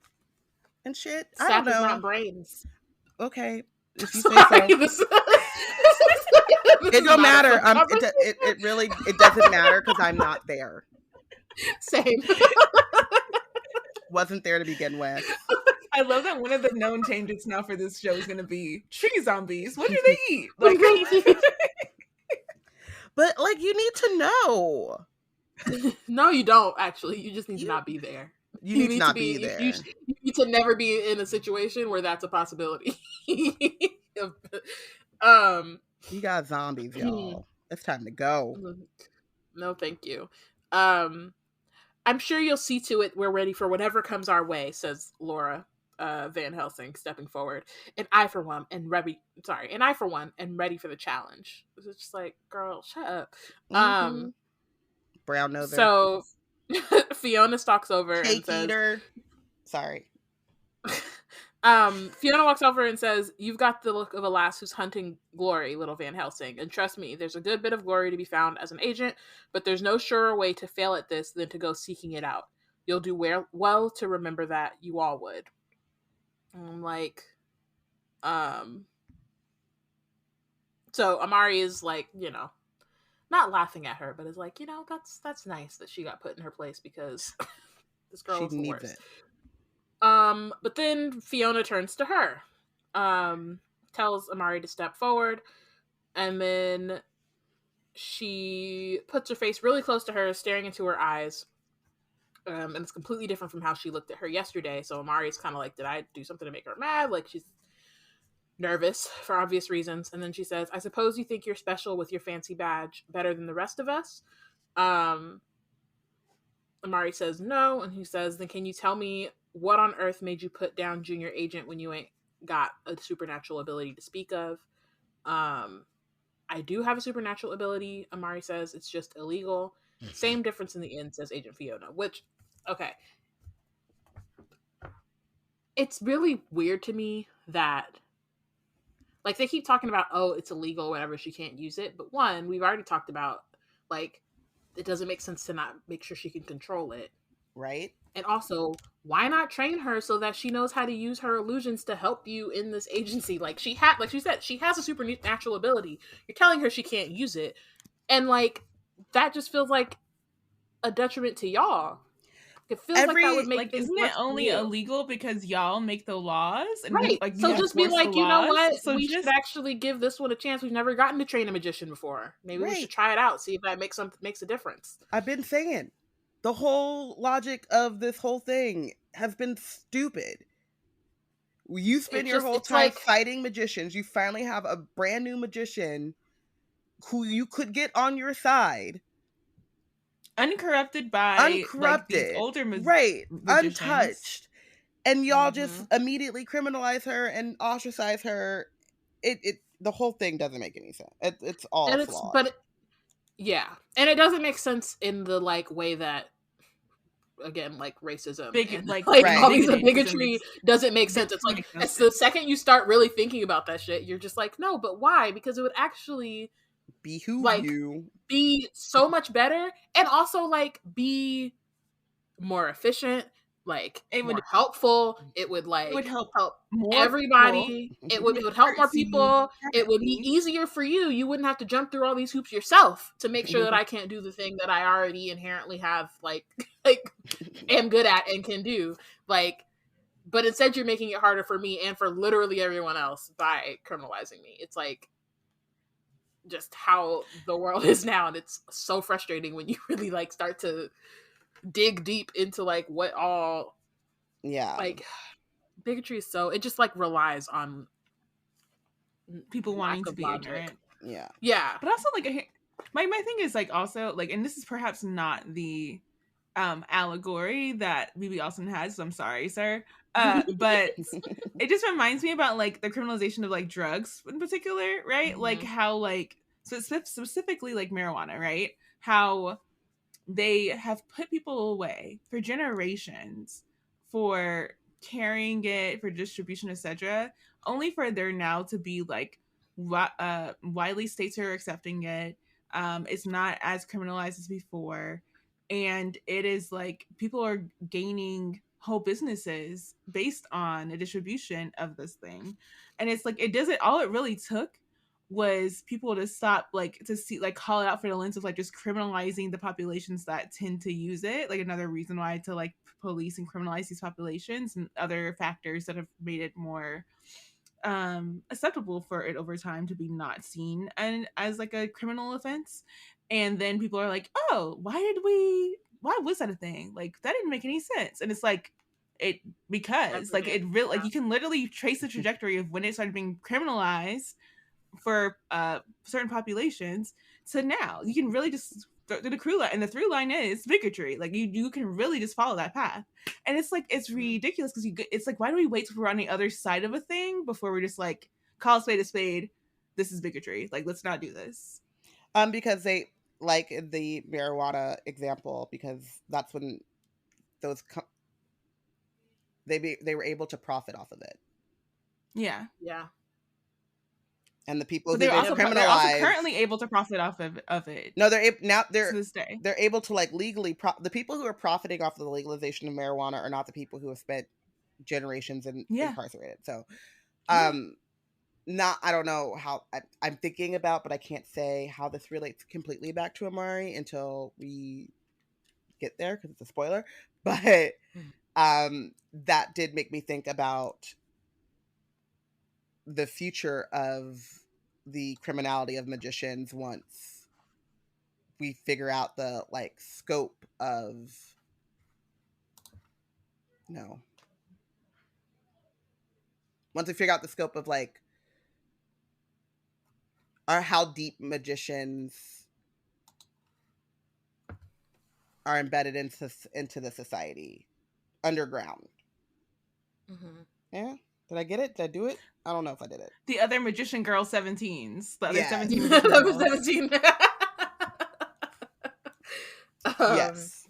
and shit. Sap I don't know. is not brains. Okay, if you say so. It don't matter. It doesn't matter because I'm not there. Same. Wasn't there to begin with. I love that one of the known tangents now for this show is going to be tree zombies. What do they eat? Like, but like, you need to know. No, you don't. Actually, you just need to not be there. You need to not be there. You need to never be in a situation where that's a possibility. You got zombies, y'all. It's time to go. No, thank you. I'm sure you'll see to it we're ready for whatever comes our way, says Laura Van Helsing, stepping forward. And I for one am ready for the challenge. It's just like, girl, shut up. Mm-hmm. Brown noser. So Fiona stalks over Cake and says, eater. Sorry. Fiona walks over and says, you've got the look of a lass who's hunting glory, little Van Helsing. And trust me, there's a good bit of glory to be found as an agent, but there's no surer way to fail at this than to go seeking it out. You'll do well to remember that. You all would. And I'm like, so Amari is like, not laughing at her, but is like, that's nice that she got put in her place because this girl was the worst. But then Fiona turns to her, tells Amari to step forward, and then she puts her face really close to her, staring into her eyes. And it's completely different from how she looked at her yesterday. So Amari's kind of like, did I do something to make her mad? Like, she's nervous for obvious reasons. And then she says, I suppose you think you're special with your fancy badge better than the rest of us? Amari says no. And he says, then can you tell me what on earth made you put down junior agent when you ain't got a supernatural ability to speak of? I do have a supernatural ability, Amari says. It's just illegal. Same difference in the end, says Agent Fiona. Which, okay. It's really weird to me that, like, they keep talking about, oh, it's illegal, whatever, she can't use it. But one, we've already talked about, like, it doesn't make sense to not make sure she can control it. Right. And also, why not train her so that she knows how to use her illusions to help you in this agency? Like she said, she has a supernatural ability. You're telling her she can't use it. And like, that just feels like a detriment to y'all. It feels like that would make like, things isn't it worse for only you. illegal because y'all make the laws and Right. like So you just be enforce the like, you know laws? what? So We just should actually give this one a chance. We've never gotten to train a magician before. Maybe we should Right. try it out, see if that makes a difference. I've been saying the whole logic of this whole thing has been stupid. You spend your whole It's time like, fighting magicians. You finally have a brand new magician who you could get on your side, uncorrupted by like these uncorrupted, older right, magicians. untouched, and y'all just Mhm. immediately criminalize her and ostracize her. It the whole thing doesn't make any sense. It's all and flawed. yeah, and it doesn't make sense in the like way that, again, like racism and Like like Right. all these bigoted bigotry doesn't make sense. It's like, makes no it's sense. the second you start really thinking about that shit, you're just like, no, but why? Because it would actually Behoove like you. be so much better, and also like be more efficient, like It more would helpful. It would like help help more people. everybody. It would help more people. It would be easier for you. You wouldn't have to jump through all these hoops yourself to make sure that I can't do the thing that I already inherently have like am good at and can do. Like, but instead you're making it harder for me and for literally everyone else by criminalizing me. It's like just how the world is now, and it's so frustrating when you really like start to dig deep into like what all Yeah. like bigotry is. So it just like relies on people lack wanting to of be logic. ignorant. Yeah. But also like my thing is like also like, and this is perhaps not the allegory that BB Alston has, so I'm sorry, sir. But it just reminds me about like the criminalization of like drugs in particular, right? Like how like specifically like marijuana, right? How they have put people away for generations for carrying it, for distribution, etc., only for there now to be like widely states are accepting it. It's not as criminalized as before, and it is like people are gaining whole businesses based on a distribution of this thing. And it's like it doesn't, all it really took was people to stop, like to see, like call it out for the lens of like just criminalizing the populations that tend to use it, like another reason why to like police and criminalize these populations, and other factors that have made it more acceptable for it over time to be not seen and as like a criminal offense. And then people are like, oh, why was that a thing? Like that didn't make any sense. And it's like it, because like it really, like you can literally trace the trajectory of when it started being criminalized for certain populations to now. You can really just the through line, and the through line is bigotry. Like you can really just follow that path. And it's like it's ridiculous because it's like, why do we wait till we're on the other side of a thing before we're just like, call a spade a spade, this is bigotry, like let's not do this. Because they, like the marijuana example, because that's when those they were able to profit off of it. Yeah. And the people but who they're also currently able to profit off of it. No, they're to this day. They're able to like legally the people who are profiting off of the legalization of marijuana are not the people who have spent generations incarcerated. So, not, I don't know how I'm thinking about, but I can't say how this relates completely back to Amari until we get there because it's a spoiler. But that did make me think about the future of the criminality of magicians once we figure out the like scope of once we figure out the scope of like how deep magicians are embedded into the society underground. Yeah. Did I get it? Did I do it? I don't know if I did it. The other magician girl 17s. The other 17 17. Yes.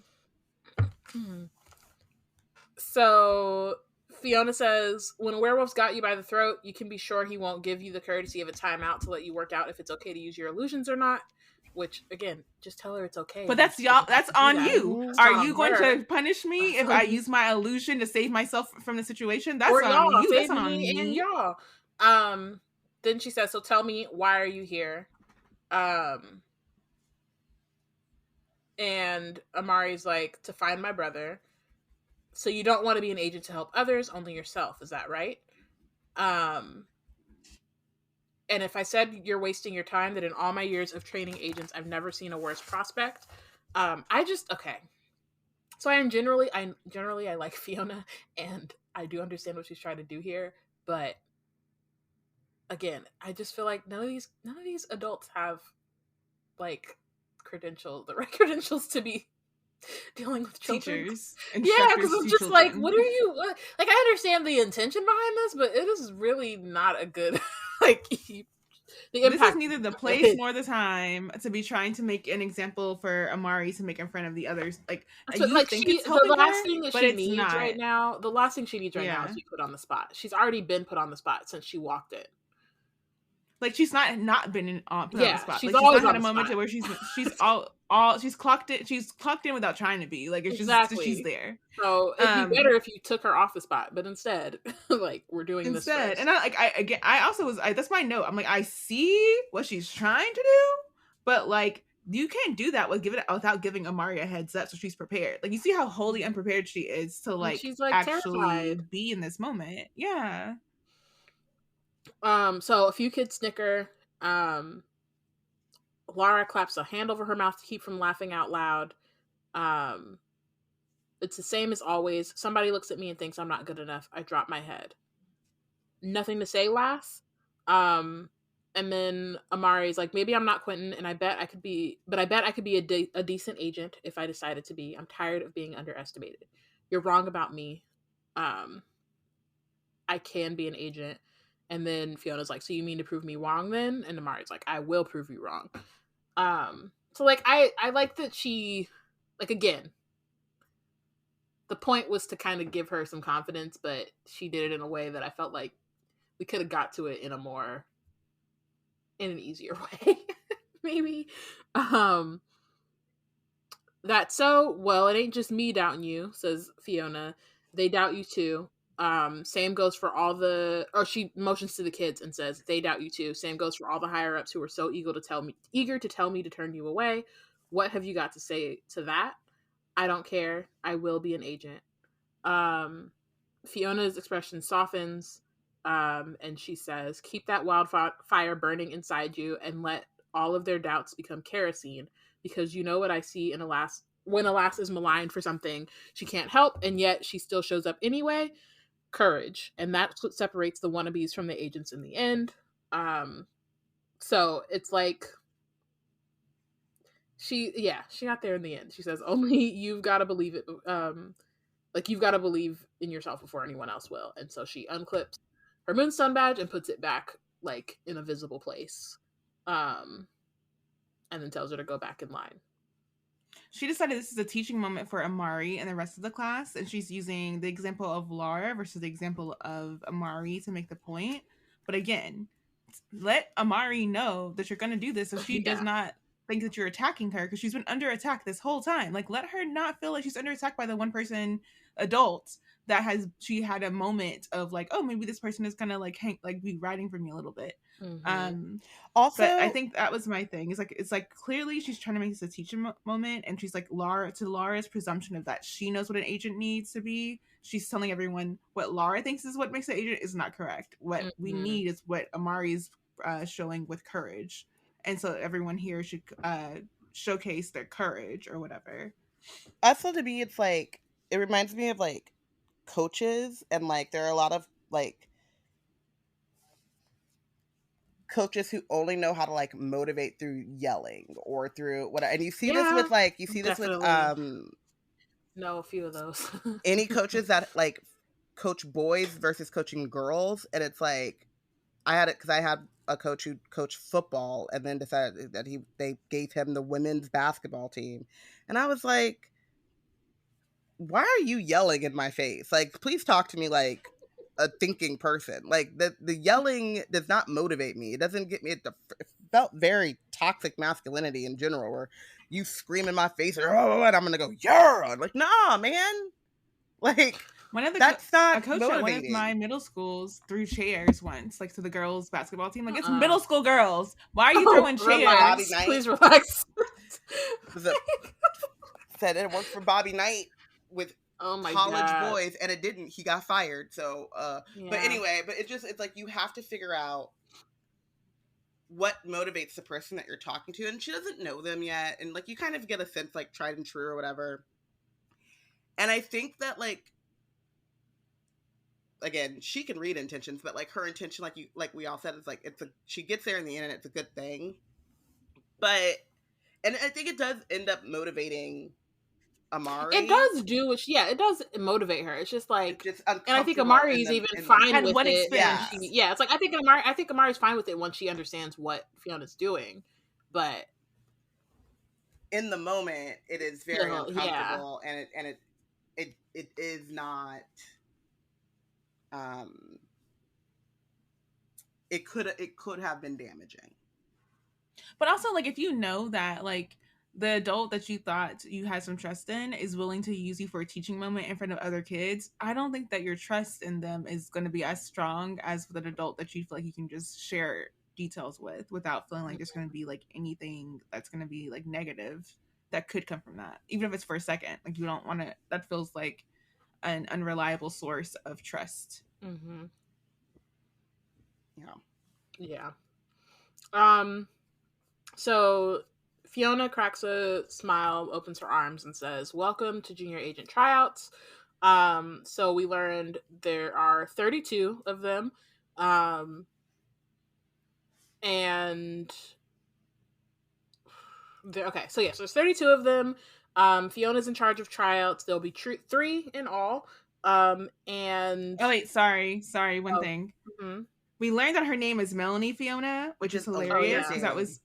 So Fiona says, when a werewolf's got you by the throat, you can be sure he won't give you the courtesy of a timeout to let you work out if it's okay to use your illusions or not. Which, again, just tell her it's okay. But that's y'all. That's on you. Are you going to punish me if I use my illusion to save myself from the situation? That's on you. That's on me and y'all. Then she says, so tell me, why are you here? And Amari's like, to find my brother. So you don't want to be an agent to help others, only yourself. Is that right? And if I said you're wasting your time, that in all my years of training agents, I've never seen a worse prospect. Okay. So I like Fiona, and I do understand what she's trying to do here, but again, I just feel like none of these adults have like the right credentials to be dealing with children. Teachers, yeah, because I'm just like, children. what are you like? I understand the intention behind this, but it is really not a good like. This is neither the place nor the time to be trying to make an example for Amari to make in front of the others. Like, so, you like think it's helping the last her, thing that but she it's needs not. right now. The last thing she needs right now is to be put on the spot. She's already been put on the spot since she walked in. Like, she's not been put on the spot. She's like, always not had a moment spot. where she's clocked it. She's clocked in without trying to be. Like, it's just she's there. So it'd be better if you took her off the spot, but instead, like, we're doing this first. And I also was that's my note. I'm like, I see what she's trying to do, but like, you can't do that without giving Amari a heads up so she's prepared. Like, you see how wholly unprepared she is to like, she's like actually terrified. be in this moment. Yeah. So a few kids snicker. Laura claps a hand over her mouth to keep from laughing out loud. It's the same as always. Somebody looks at me and thinks I'm not good enough. I drop my head. Nothing to say, lass. And then Amari's like, maybe I'm not Quentin, and I bet I could be a decent agent if I decided to be. I'm tired of being underestimated. You're wrong about me. I can be an agent. And then Fiona's like, so you mean to prove me wrong then? And Amari's like, I will prove you wrong. So like, I like that she, like, again, the point was to kind of give her some confidence, but she did it in a way that I felt like we could have got to it in an easier way, maybe. That's so, well, it ain't just me doubting you, says Fiona. They doubt you too. Same goes for she motions to the kids and says, they doubt you too. Same goes for all the higher ups who are so eager to tell me to turn you away. What have you got to say to that? I don't care. I will be an agent. Fiona's expression softens, and she says, keep that wildfire burning inside you and let all of their doubts become kerosene, because you know what I see when Alas is maligned for something she can't help, and yet she still shows up anyway. Courage. And that's what separates the wannabes from the agents in the end. So it's like she got there in the end. She says, only you've got to believe it. Like, you've got to believe in yourself before anyone else will. And so she unclips her Moonstone badge and puts it back, like, in a visible place. And then tells her to go back in line. She decided this is a teaching moment for Amari and the rest of the class, and she's using the example of Laura versus the example of Amari to make the point. But again, let Amari know that you're going to do this so she does not think that you're attacking her, because she's been under attack this whole time. Like, let her not feel like she's under attack by the one person adult that she had a moment of like, oh, maybe this person is gonna like be riding for me a little bit. Mm-hmm. Also, but I think that was my thing. It's like clearly she's trying to make this a teaching moment, and she's like, Laura's presumption of that she knows what an agent needs to be. She's telling everyone what Laura thinks is what makes an agent is not correct. What we need is what Amari's showing with courage, and so everyone here should showcase their courage or whatever. Also, to me, it's like, it reminds me of like coaches, and like there are a lot of like coaches who only know how to like motivate through yelling or through whatever. And you see this with like know a few of those. Any coaches that like coach boys versus coaching girls, and it's like I had a coach who coached football and then decided that they gave him the women's basketball team, and I was like, why are you yelling in my face? Like, please talk to me like a thinking person. Like, the yelling does not motivate me. It doesn't get me. It felt very toxic masculinity in general, where you scream in my face and I'm gonna go, yeah. I'm like, nah, man. Like, that's not a coach motivating. At one of my middle schools threw chairs once, like to the girls' basketball team. Like, it's middle school girls. Why are you throwing chairs? Bobby Knight. Please relax. Said it worked for Bobby Knight with Oh my college God. boys, and it didn't. He got fired. So, Yeah. but anyway, but it's like you have to figure out what motivates the person that you're talking to, and she doesn't know them yet, and like you kind of get a sense like tried and true or whatever. And I think that like again, she can read intentions, but like her intention, like we all said, is like she gets there in the end, and it's a good thing. But and I think it does end up motivating Amari. It does do it does motivate her. It's just like, it's just and I think uncomfortable Amari's even fine At with what it when expense? she, it's like I think Amari's fine with it when she understands what Fiona's doing, but in the moment it is very uncomfortable, yeah. and it is not it could have been damaging. But also, like, if you know that, like, the adult that you thought you had some trust in is willing to use you for a teaching moment in front of other kids, I don't think that your trust in them is going to be as strong as with an adult that you feel like you can just share details with without feeling like there's going to be like anything that's going to be like negative that could come from that, even if it's for a second. Like, you don't want to, that feels like an unreliable source of trust. Mm-hmm. Yeah. So Fiona cracks a smile, opens her arms, and says, "Welcome to junior agent tryouts." So we learned there are 32 of them. And okay, so yes, there's 32 of them. Fiona's in charge of tryouts. There'll be 3 in all. And oh wait, sorry, one thing. Mm-hmm. We learned that her name is Melanie Fiona, which is hilarious because that was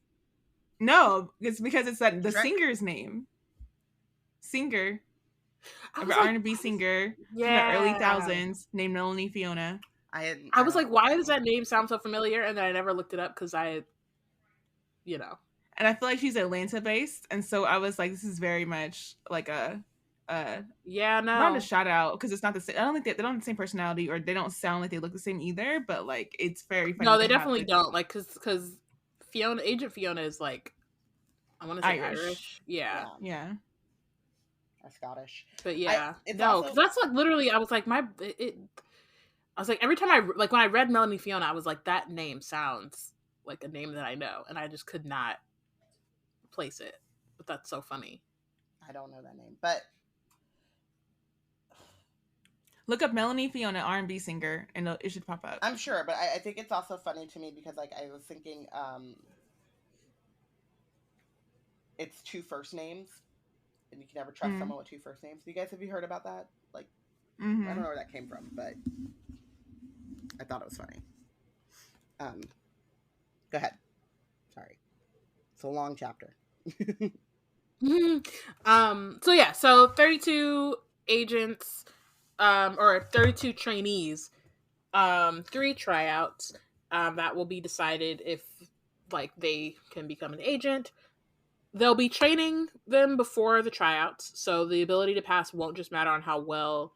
it's because it's the singer's name. Singer, an R&B singer from the early 2000s named Melanie Fiona. I was like, why does that name sound so familiar? And then I never looked it up because And I feel like she's Atlanta based, and so I was like, this is very much like not a shout out because it's not the same. I don't think they don't have the same personality, or they don't sound like they look the same either. But like, it's very funny. No, they definitely don't. Like, because Agent Fiona is like, I want to say Irish. Yeah. Or Scottish. But yeah, because that's like literally. I was like, I was like, every time when I read Melanie Fiona, I was like, that name sounds like a name that I know, and I just could not place it. But that's so funny. I don't know that name, but look up Melanie Fiona, R&B singer, and it should pop up. I'm sure, but I think it's also funny to me because like I was thinking, it's 2 first names, and you can never trust someone with 2 first names. Have you heard about that? Like, I don't know where that came from, but I thought it was funny. Go ahead. Sorry, it's a long chapter. So 32 agents, or 32 trainees, 3 tryouts, that will be decided if like they can become an agent. They'll be training them before the tryouts, so the ability to pass won't just matter on how well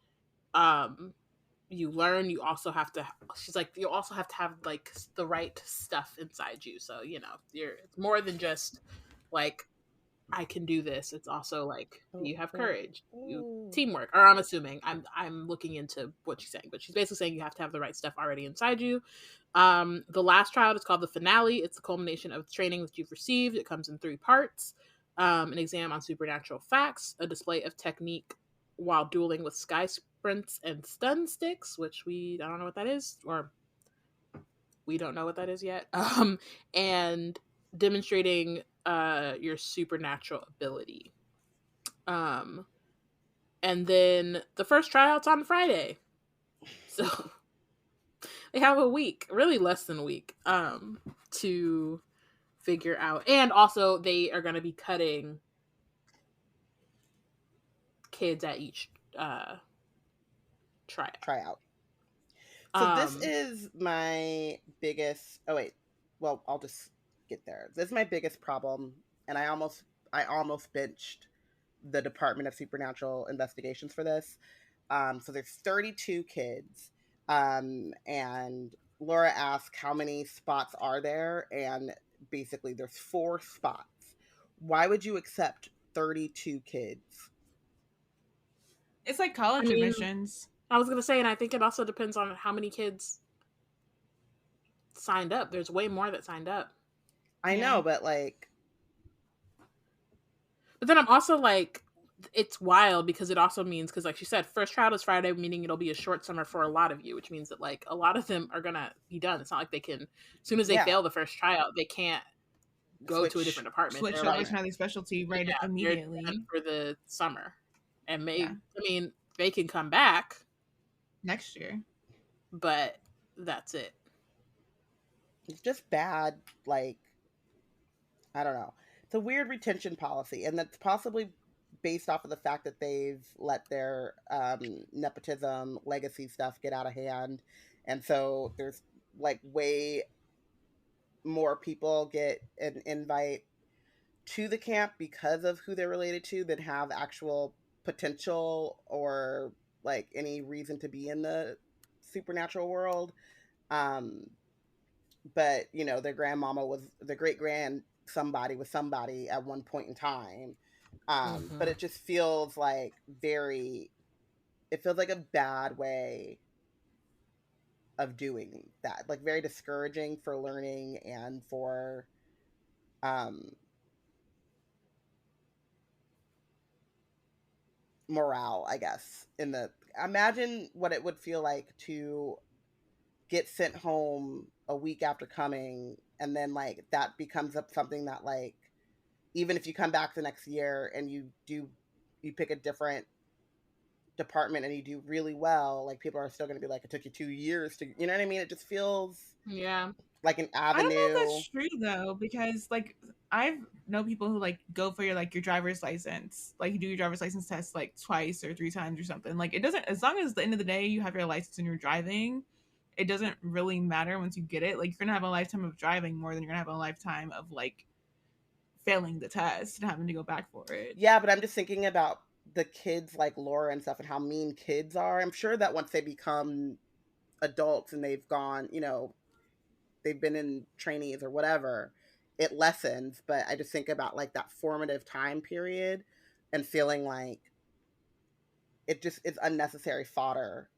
you learn. You also have to, she's like, you also have to have like the right stuff inside you, so it's more than just like, I can do this. It's also like, you have courage, teamwork, or I'm assuming, I'm looking into what she's saying, but she's basically saying you have to have the right stuff already inside you. The last tryout is called the finale. It's the culmination of the training that you've received. It comes in 3 parts. An exam on supernatural facts, a display of technique while dueling with sky sprints and stun sticks, which I don't know what that is, or we don't know what that is yet. And demonstrating your supernatural ability. And then the first tryout's on Friday. So they have a week, really less than a week, to figure out. And also they are going to be cutting kids at each tryout. So this is my biggest, I'll just get there. This is my biggest problem, and I almost benched the Department of Supernatural Investigations for this. So there's 32 kids, and Laura asked how many spots are there, and basically there's 4 spots. Why would you accept 32 kids? It's like college admissions. I was gonna say, and I think it also depends on how many kids signed up. There's way more that signed up. I know, but then I'm also like, it's wild because it also means, because like she said, first child is Friday, meaning it'll be a short summer for a lot of you, which means that like a lot of them are gonna be done. It's not like they can, as soon as they fail the first tryout, they can't go to a different department. Switch over to another specialty immediately for the summer, and I mean, they can come back next year, but that's it. It's just bad. Like, I don't know. It's a weird retention policy, and that's possibly based off of the fact that they've let their nepotism legacy stuff get out of hand, and so there's like way more people get an invite to the camp because of who they're related to than have actual potential or like any reason to be in the supernatural world. But you know, their grandmama was the great grand somebody was somebody at one point in time. But it just feels like it feels like a bad way of doing that, like very discouraging for learning and for morale, I guess. Imagine what it would feel like to get sent home a week after coming, and then like that becomes up something that like even if you come back the next year and you pick a different department and you do really well, like people are still going to be like, it took you 2 years to, you know what I mean? It just feels like an avenue. I don't know if that's true though, because like I know people who like go for your driver's license, like you do your driver's license test like twice or 3 times or something. Like it doesn't, as long as at the end of the day you have your license and you're driving, it doesn't really matter once you get it. Like you're gonna have a lifetime of driving more than you're gonna have a lifetime of like failing the test and having to go back for it. Yeah, but I'm just thinking about the kids like Laura and stuff and how mean kids are. I'm sure that once they become adults and they've gone, you know, they've been in trainees or whatever, it lessens. But I just think about like that formative time period and feeling like it just is unnecessary fodder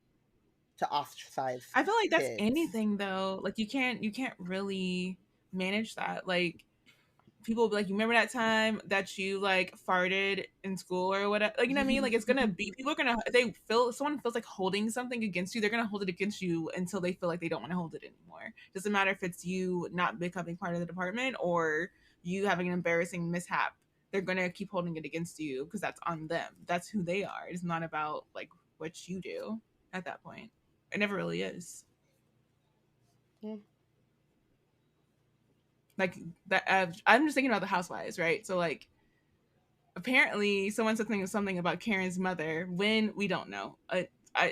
to ostracize. I feel like that's kids. anything though. Like you can't really manage that. Like people will be like, you remember that time that you like farted in school or whatever? Like, you know what I mean? Like it's gonna be, people are gonna, if someone feels like holding something against you, they're gonna hold it against you until they feel like they don't want to hold it anymore. Doesn't matter if it's you not becoming part of the department or you having an embarrassing mishap. They're gonna keep holding it against you because that's on them. That's who they are. It's not about like what you do at that point. It never really is. Like that, I'm just thinking about the Housewives, right? So like, apparently, someone said something about Karen's mother when we don't know.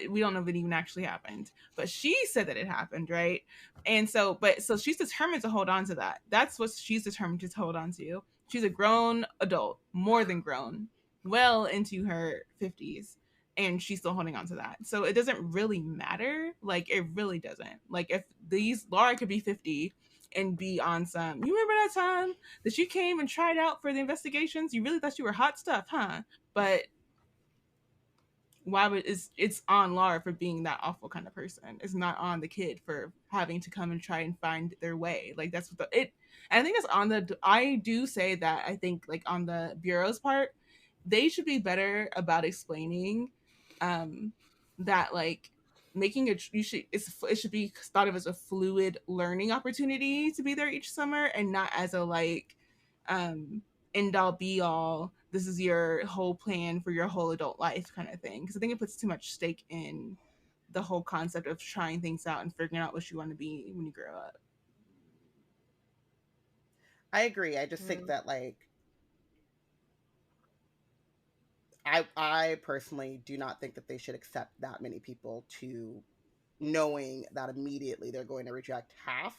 We don't know if it even actually happened, but she said that it happened, right? And so she's determined to hold on to that. That's what she's determined to hold on to. She's a grown adult, more than grown, well into her 50s, and she's still holding on to that. So it doesn't really matter. Like it really doesn't. Like if Laura could be 50 and be on some, you remember that time that you came and tried out for the investigations? You really thought you were hot stuff, huh? But why would it's on Laura for being that awful kind of person. It's not on the kid for having to come and try and find their way. Like that's what and I think that's on I do say that I think like on the Bureau's part, they should be better about explaining that like making it should be thought of as a fluid learning opportunity to be there each summer and not as a like end all be all, this is your whole plan for your whole adult life kind of thing, because I think it puts too much stake in the whole concept of trying things out and figuring out what you want to be when you grow up. I agree. I just think that like I personally do not think that they should accept that many people to knowing that immediately they're going to reject half.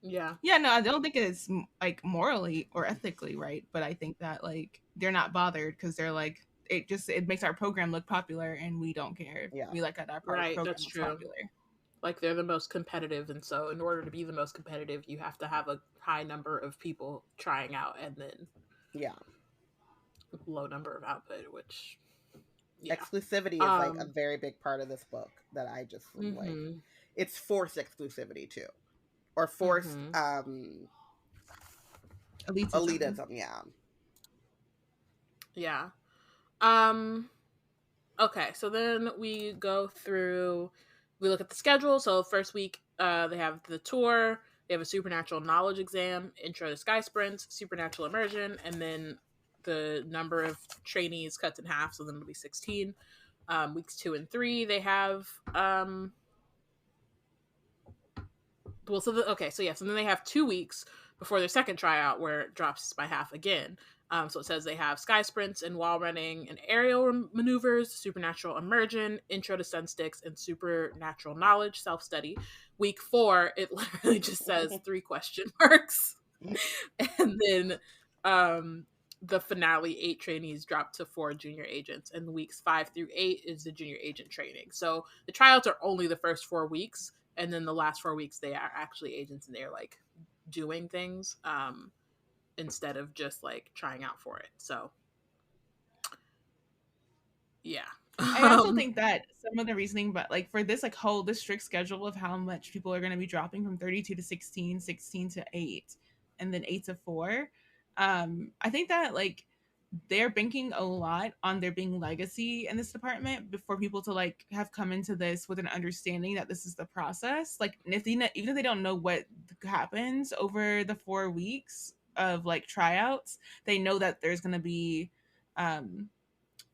Yeah, no, I don't think it's like morally or ethically right, but I think that like they're not bothered because they're like, it makes our program look popular and we don't care. Yeah, we like that our program that's looks true. Popular. Like they're the most competitive, and so in order to be the most competitive, you have to have a high number of people trying out, and then yeah, low number of output, which Yeah. Exclusivity is like a very big part of this book that I just like. It's forced exclusivity too, or forced elitism. Yeah. Okay, so then we go through, we look at the schedule. So first week, they have the tour, they have a supernatural knowledge exam, intro to sky sprints, supernatural immersion, and then the number of trainees cuts in half, so then it'll be 16. Weeks 2 and 3, they have so then they have 2 weeks before their second tryout where it drops by half again. So it says they have sky sprints and wall running and aerial maneuvers, supernatural immersion, intro to sun sticks, and supernatural knowledge self-study. Week 4, it literally just says 3 question marks. And then the finale, 8 trainees drop to 4 junior agents, and weeks 5 through 8 is the junior agent training. So the tryouts are only the first 4 weeks, and then the last 4 weeks they are actually agents and they're like doing things instead of just like trying out for it. So yeah. I also think that some of the reasoning, but like for this, like this strict schedule of how much people are going to be dropping from 32 to 16, 16 to 8, and then 8 to 4. I think that like they're banking a lot on there being legacy in this department before people to like have come into this with an understanding that this is the process. Like even if they don't know what happens over the 4 weeks of like tryouts, they know that there's going to be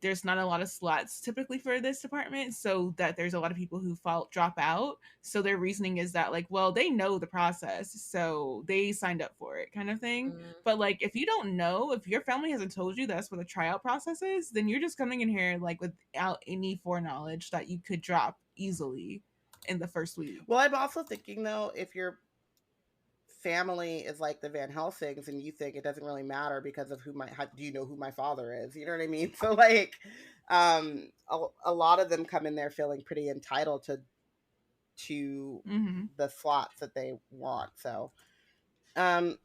there's not a lot of slots typically for this department, so that there's a lot of people who drop out. So their reasoning is that like, well, they know the process, so they signed up for it, kind of thing. But like, if you don't know, if your family hasn't told you that's what the tryout process is, then you're just coming in here like without any foreknowledge that you could drop easily in the first week. Well, I'm also thinking though, if your family is like the Van Helsings and you think it doesn't really matter because of do you know who my father is? You know what I mean? So like, a lot of them come in there feeling pretty entitled to the slots that they want. So, that's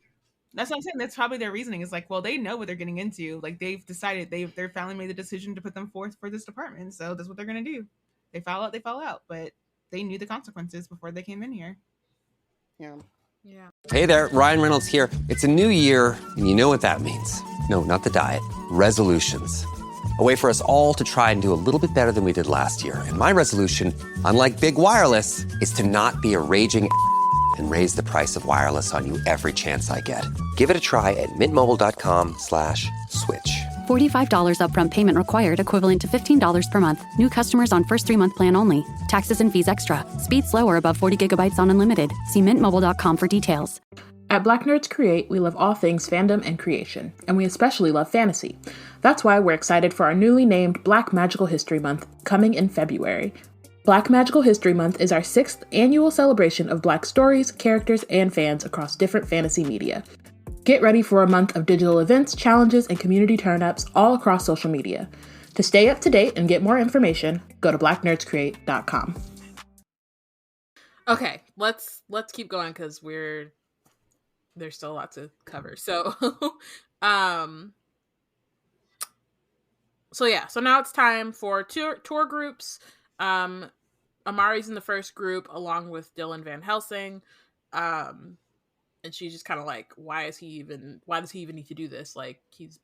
what I'm saying. That's probably their reasoning is like, well, they know what they're getting into. Like they've decided their family made the decision to put them forth for this department. So that's what they're going to do. They fall out, but they knew the consequences before they came in here. Yeah. Yeah. Hey there, Ryan Reynolds here. It's a new year, and you know what that means. No, not the diet. Resolutions. A way for us all to try and do a little bit better than we did last year. And my resolution, unlike Big Wireless, is to not be a raging and raise the price of wireless on you every chance I get. Give it a try at mintmobile.com/switch. $45 upfront payment required, equivalent to $15 per month. New customers on first 3-month plan only. Taxes and fees extra. Speed slower above 40 gigabytes on unlimited. See mintmobile.com for details. At Black Nerds Create, we love all things fandom and creation, and we especially love fantasy. That's why we're excited for our newly named Black Magical History Month coming in February. Black Magical History Month is our 6th annual celebration of Black stories, characters, and fans across different fantasy media. Get ready for a month of digital events, challenges, and community turn-ups all across social media. To stay up to date and get more information, go to blacknerdscreate.com. Okay, let's keep going because there's still a lot to cover. So, so now it's time for tour groups. Amari's in the first group along with Dylan Van Helsing. And she's just kind of like, why does he even need to do this? Like, he's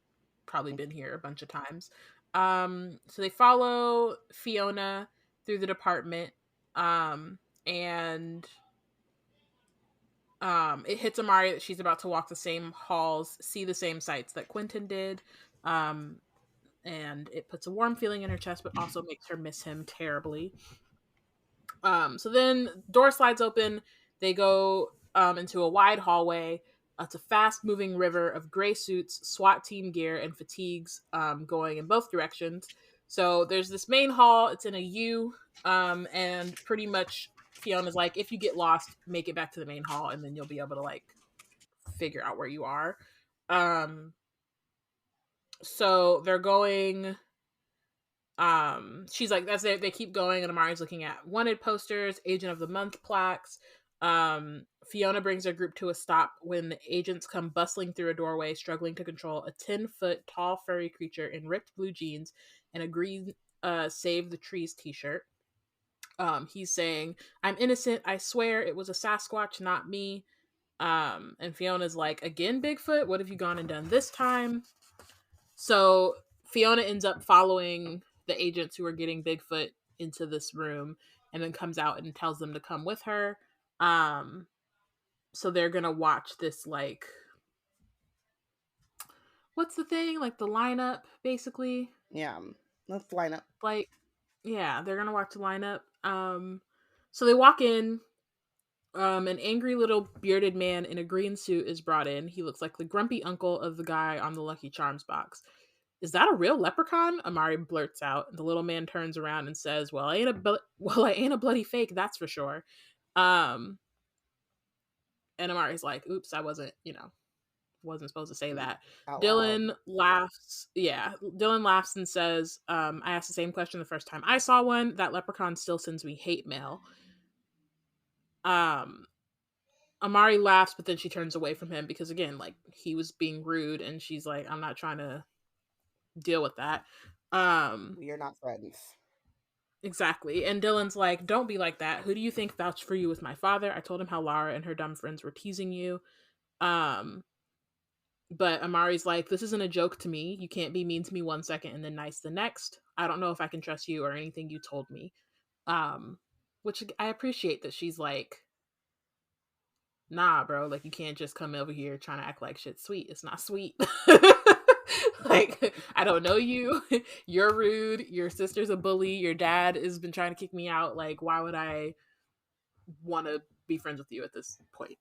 probably been here a bunch of times. So they follow Fiona through the department. And it hits Amari that she's about to walk the same halls, see the same sights that Quentin did. And it puts a warm feeling in her chest, but also makes her miss him terribly. So then door slides open. They go into a wide hallway. It's a fast-moving river of gray suits, SWAT team gear, and fatigues going in both directions. So there's this main hall. It's in a U, and pretty much Fiona's like, if you get lost, make it back to the main hall, and then you'll be able to like figure out where you are. So they're going. She's like, that's it. They keep going, and Amari's looking at wanted posters, Agent of the Month plaques. Fiona brings her group to a stop when the agents come bustling through a doorway, struggling to control a 10-foot tall furry creature in ripped blue jeans and a green Save the Trees t-shirt. He's saying, "I'm innocent, I swear it was a Sasquatch, not me." And Fiona's like, "Again, Bigfoot? What have you gone and done this time?" So Fiona ends up following the agents who are getting Bigfoot into this room, and then comes out and tells them to come with her. So they're gonna watch this, like, what's the thing? Like the lineup, basically. Yeah. Let's line up. Like, yeah, they're gonna watch the lineup. So they walk in. An angry little bearded man in a green suit is brought in. He looks like the grumpy uncle of the guy on the Lucky Charms box. "Is that a real leprechaun?" Amari blurts out. The little man turns around and says, "Well, I ain't a bloody fake, that's for sure." And Amari's like, "Oops, I wasn't supposed to say that." Out Dylan loud. laughs. Yeah, Dylan laughs and says, "I asked the same question the first time I saw one. That leprechaun still sends me hate mail." Amari laughs, but then she turns away from him because, again, like, he was being rude, and she's like, "I'm not trying to deal with that." We are not friends. Exactly. And Dylan's like, "Don't be like that. Who do you think vouched for you with my father? I told him how Lara and her dumb friends were teasing you." But Amari's like, "This isn't a joke to me. You can't be mean to me one second and then nice the next. I don't know if I can trust you or anything you told me." Which I appreciate that she's like, "Nah, bro, like, you can't just come over here trying to act like shit's sweet. It's not sweet." Like, "I don't know you. You're rude. Your sister's a bully. Your dad has been trying to kick me out. Like, why would I want to be friends with you at this point?"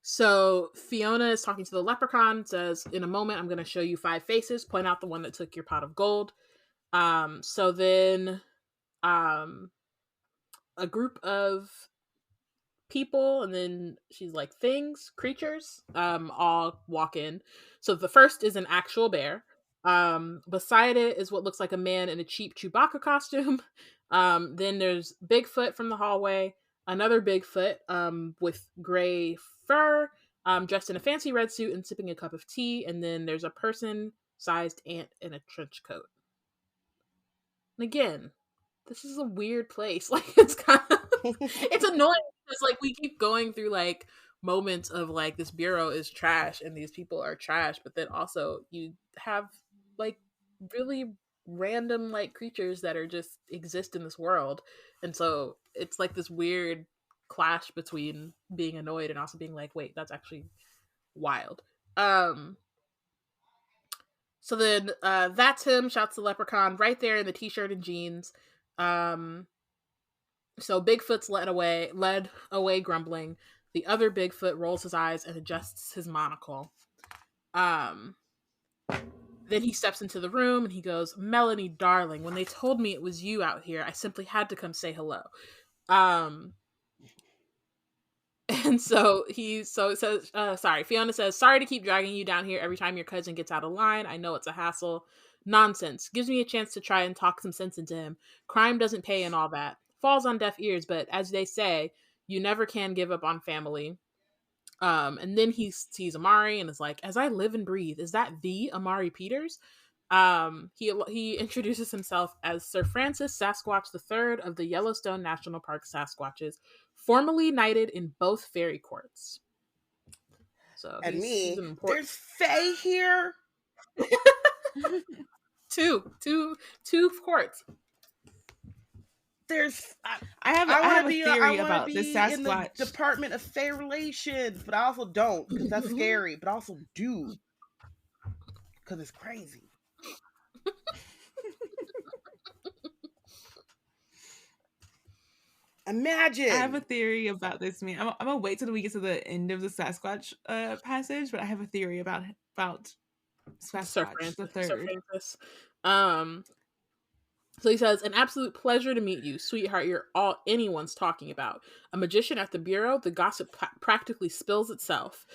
So Fiona is talking to the leprechaun, says, "In a moment, I'm going to show you 5 faces. Point out the one that took your pot of gold." So then a group of people, and then she's like, things, creatures, all walk in. So the first is an actual bear. Beside it is what looks like a man in a cheap Chewbacca costume. Then there's Bigfoot from the hallway, another Bigfoot with gray fur, dressed in a fancy red suit and sipping a cup of tea. And then there's a person-sized ant in a trench coat. And again, this is a weird place. Like, it's kind of it's annoying because, like, we keep going through, like, moments of, like, this bureau is trash and these people are trash, but then also you have, like, really random, like, creatures that are just exist in this world. And so it's like this weird clash between being annoyed and also being like, wait, that's actually wild. So then that's him, shouts the leprechaun right there in the t-shirt and jeans. So Bigfoot's led away grumbling. The other Bigfoot rolls his eyes and adjusts his monocle. Then he steps into the room and he goes, "Melanie, darling, when they told me it was you out here, I simply had to come say hello." And so it says, Fiona says, "Sorry to keep dragging you down here every time your cousin gets out of line. I know it's a hassle." "Nonsense. Gives me a chance to try and talk some sense into him. Crime doesn't pay and all that." Falls on deaf ears, but as they say, you never can give up on family. And then he sees Amari and is like, "As I live and breathe, is that the Amari Peters?" He introduces himself as Sir Francis Sasquatch III of the Yellowstone National Park Sasquatches, formerly knighted in both fairy courts. So And he's an important... there's Faye here. two courts. I have a theory about be this Sasquatch. in the Department of Fair Relations, but I also don't because that's scary. But I also do because it's crazy. Imagine. I have a theory about this man. I'm gonna wait till we get to the end of the Sasquatch passage, but I have a theory about Sasquatch the Third. So he says, "An absolute pleasure to meet you, sweetheart. You're all anyone's talking about. A magician at the bureau. The gossip practically spills itself."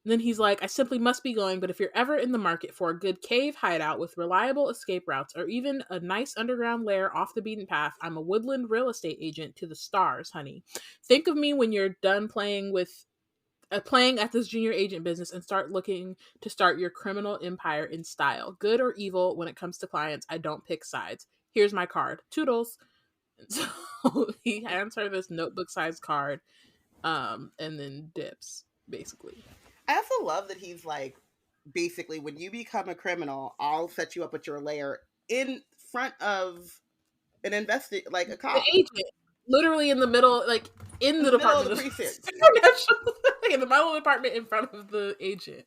Then he's like, "I simply must be going, but if you're ever in the market for a good cave hideout with reliable escape routes, or even a nice underground lair off the beaten path, I'm a woodland real estate agent to the stars, honey. Think of me when you're done playing with playing at this junior agent business and start looking to start your criminal empire in style. Good or evil when it comes to clients, I don't pick sides. Here's my card. Toodles. And so he hands her this notebook-sized card, and then dips, basically. I also love that he's like, basically, when you become a criminal, I'll set you up with your lair in front of an like a cop. The agent, literally in the middle, like in the department of the precinct. in the middle of the department in front of the agent.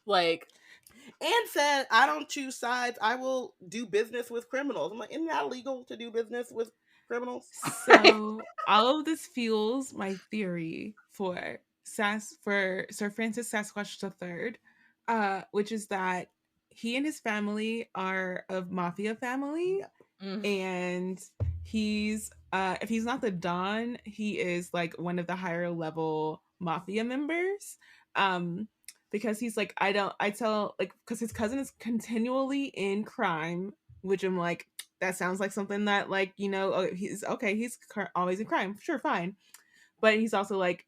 Like, and said, I don't choose sides. I will do business with criminals. I'm like, isn't that illegal to do business with criminals? So all of this fuels my theory for Sir Francis Sasquatch III, which is that he and his family are of mafia family. Yep. And he's if he's not the Don, he is like one of the higher level mafia members. Because he's like, because his cousin is continually in crime, which I'm like, that sounds like something that, like, you know, he's always in crime, sure, fine. But he's also like,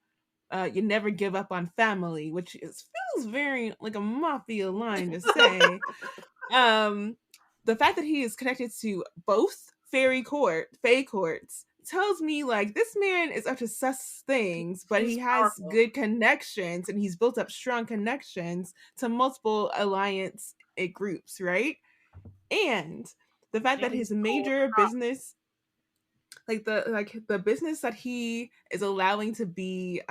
you never give up on family, which feels very like a mafia line to say. The fact that he is connected to both Fae courts tells me like this man is up to sus things, but he has powerful. Good connections, and he's built up strong connections to multiple alliance groups, right? And the fact that his major business, like the business that he is allowing to be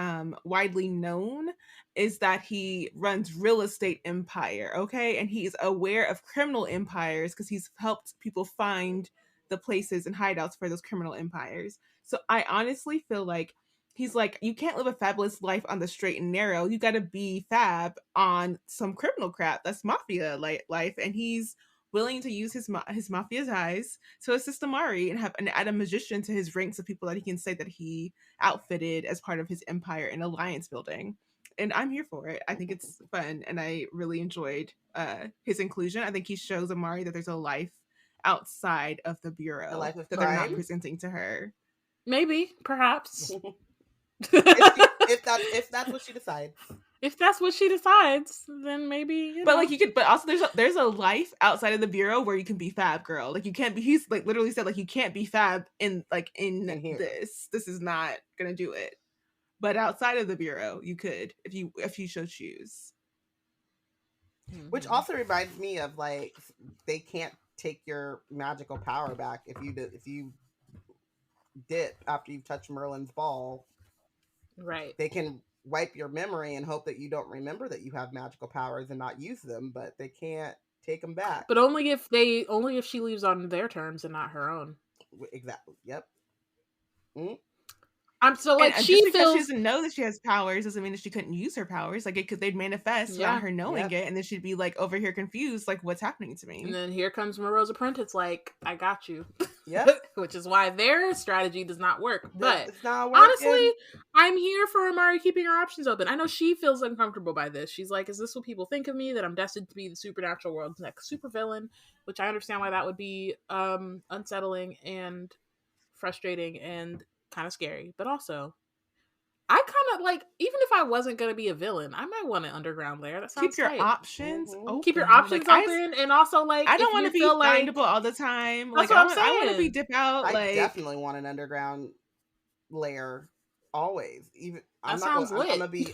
widely known, is that he runs real estate empire, okay? And he is aware of criminal empires because he's helped people find the places and hideouts for those criminal empires. So I honestly feel like he's like, you can't live a fabulous life on the straight and narrow. You got to be fab on some criminal crap. That's mafia life, and he's willing to use his mafia ties to assist Amari and add a magician to his ranks of people that he can say that he outfitted as part of his empire and alliance building. And I'm here for it. I think it's fun, and I really enjoyed his inclusion. I think he shows Amari that there's a life outside of the bureau that they're not presenting to her. Maybe, perhaps. if that's what she decides. If that's what she decides, then maybe. You know. But like you could, but also there's a life outside of the bureau where you can be fab, girl. Like you can't be. He's like literally said like you can't be fab in this. This is not gonna do it. But outside of the bureau, you could if you so choose. Which also reminds me of like they can't take your magical power back if you dip after you've touched Merlin's ball. Right. They can wipe your memory and hope that you don't remember that you have magical powers and not use them, but they can't take them back. But only if she leaves on their terms and not her own. Exactly. Yep. Mm-hmm. So like and she just feels she doesn't know that she has powers doesn't mean that she couldn't use her powers. Like they'd manifest without her knowing it, and then she'd be like over here confused, like what's happening to me. And then here comes Moreau's apprentice, like I got you. Yep. Which is why their strategy does not work. But it's not working. Honestly, I'm here for Amari keeping her options open. I know she feels uncomfortable by this. She's like, is this what people think of me? That I'm destined to be the supernatural world's next supervillain? Which I understand why that would be unsettling and frustrating and kind of scary. But also, I kind of like, even if I wasn't going to be a villain, I might want an underground lair. That sounds Keep your tight. options open. Keep your options open, and also like I don't want to be findable all the time. Like I want to be dip out. I definitely want an underground lair always. Even I'm gonna be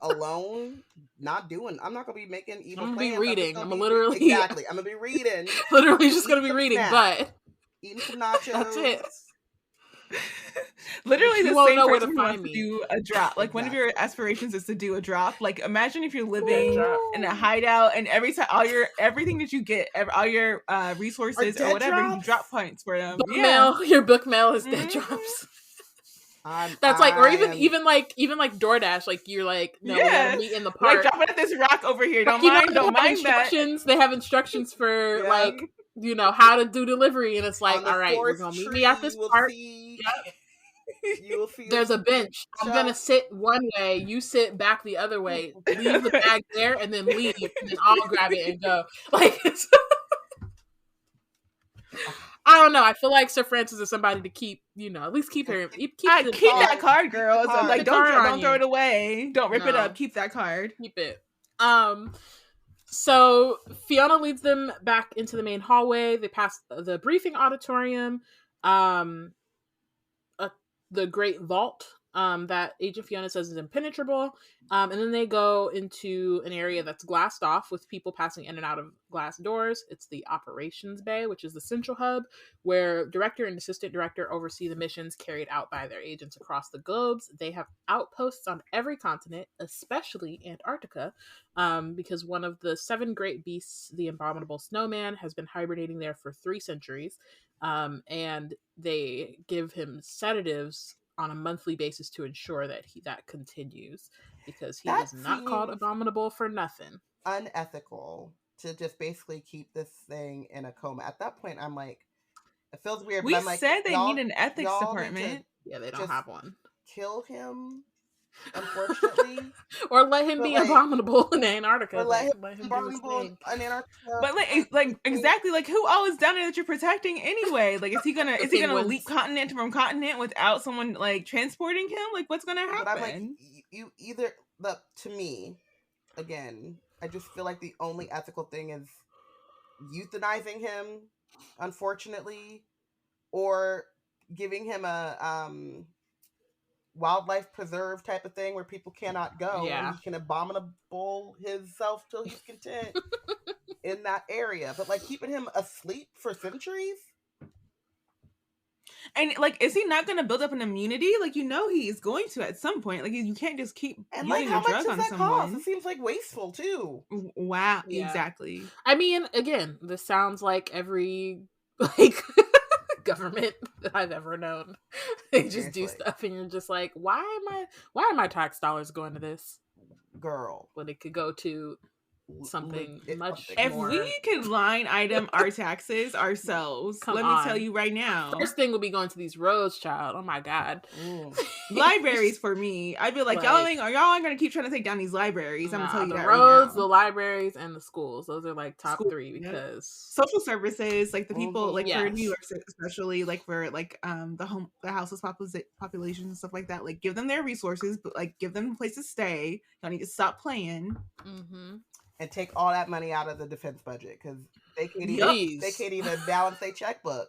alone, not doing. I'm not gonna be making evil plans. I'm gonna be reading. I'm gonna be reading. Literally just gonna be reading, but eating some nachos. That's it. Literally the same person who wants to do a drop. Like one of your aspirations is to do a drop. Like imagine if you're living in a hideout and every time everything that you get, all your resources or whatever, you drop points for them. Your book mail is dead drops. That's like, or even like DoorDash. Like you're like, no, we gotta meet in the park. Like dropping at this rock over here. Don't mind that. They have instructions for like, you know, how to do delivery, and it's like, all right, we're gonna meet me at this park. There's a bench. I'm gonna sit one way, you sit back the other way. Leave the bag there, and then leave, and then I'll grab it and go. Like, I don't don't know. I feel like Sir Francis is somebody to keep, at least keep her. Keep that card, girl. So like, don't throw it away. Don't rip it up. Keep that card. Keep it. So Fiona leads them back into the main hallway. They pass the briefing auditorium, the great vault that Agent Fiona says is impenetrable, and then they go into an area that's glassed off with people passing in and out of glass doors. It's the operations bay, which is the central hub where director and assistant director oversee the missions carried out by their agents across the globes. They have outposts on every continent, especially Antarctica, because one of the 7 great beasts, the abominable snowman, has been hibernating there for 3 centuries, and they give him sedatives on a monthly basis to ensure that that continues, because he is not called abominable for nothing. Unethical to just basically keep this thing in a coma. At that point, I'm like, it feels weird. We but I'm like, said they need an ethics department. Yeah, they don't have one. Kill him, unfortunately, or let him be abominable in Antarctica. Or let him be abominable in Antarctica. But like exactly, like who all is down there that you're protecting anyway? Like, is he gonna leap continent from continent without someone like transporting him? Like, what's gonna happen? But I'm like, you to me, again, I just feel like the only ethical thing is euthanizing him, unfortunately, or giving him a wildlife preserve type of thing where people cannot go and he can abominable himself till he's content in that area. But like keeping him asleep for centuries. And like, is he not going to build up an immunity? Like, he's going to at some point. Like, you can't just keep using a drug on someone. Cost? It seems like wasteful too. Wow, exactly. I mean, again, this sounds like every like government that I've ever known. They just do stuff, and you're just like, why are my tax dollars going to this, girl? When it could go to something much if more. We could line item our taxes ourselves. Let me tell you right now. First thing will be going to these roads, child. Oh my god. Libraries for me. I'd be like, y'all ain't gonna keep trying to take down these libraries. I'm gonna tell you that roads, right now. the libraries, and the schools. Those are like top 3 because social services, like the people, like for New York, especially like for like the houseless population and stuff like that. Like give them their resources, but like give them a place to stay. Y'all need to stop playing. Mm-hmm. And take all that money out of the defense budget because they can't even balance their checkbook.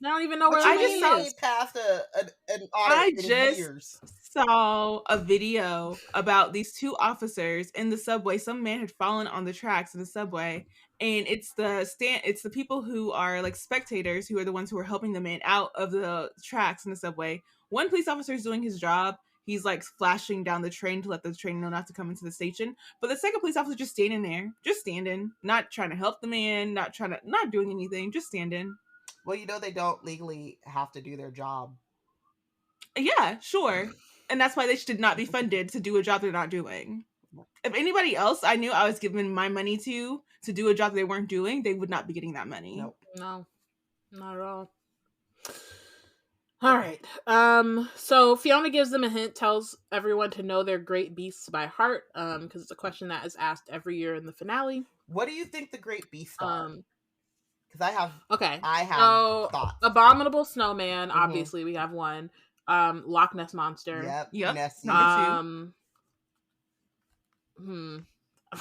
I don't even know where I just passed an audit in years. Saw a video about these 2 officers in the subway. Some man had fallen on the tracks in the subway, and it's the people who are like spectators who are the ones who are helping the man out of the tracks in the subway. One police officer is doing his job. He's like flashing down the train to let the train know not to come into the station. But the second police officer just standing there, not trying to help the man, not doing anything, just standing. Well, they don't legally have to do their job. Yeah, sure. And that's why they should not be funded to do a job they're not doing. If anybody else I knew I was giving my money to do a job they weren't doing, they would not be getting that money. Nope. No, not at all. All right. So Fiona gives them a hint, tells everyone to know their great beasts by heart, because it's a question that is asked every year in the finale. What do you think the great beasts are? Because I have thoughts. Abominable snowman, obviously we have one. Loch Ness monster. Yep. Nessie. Number 2.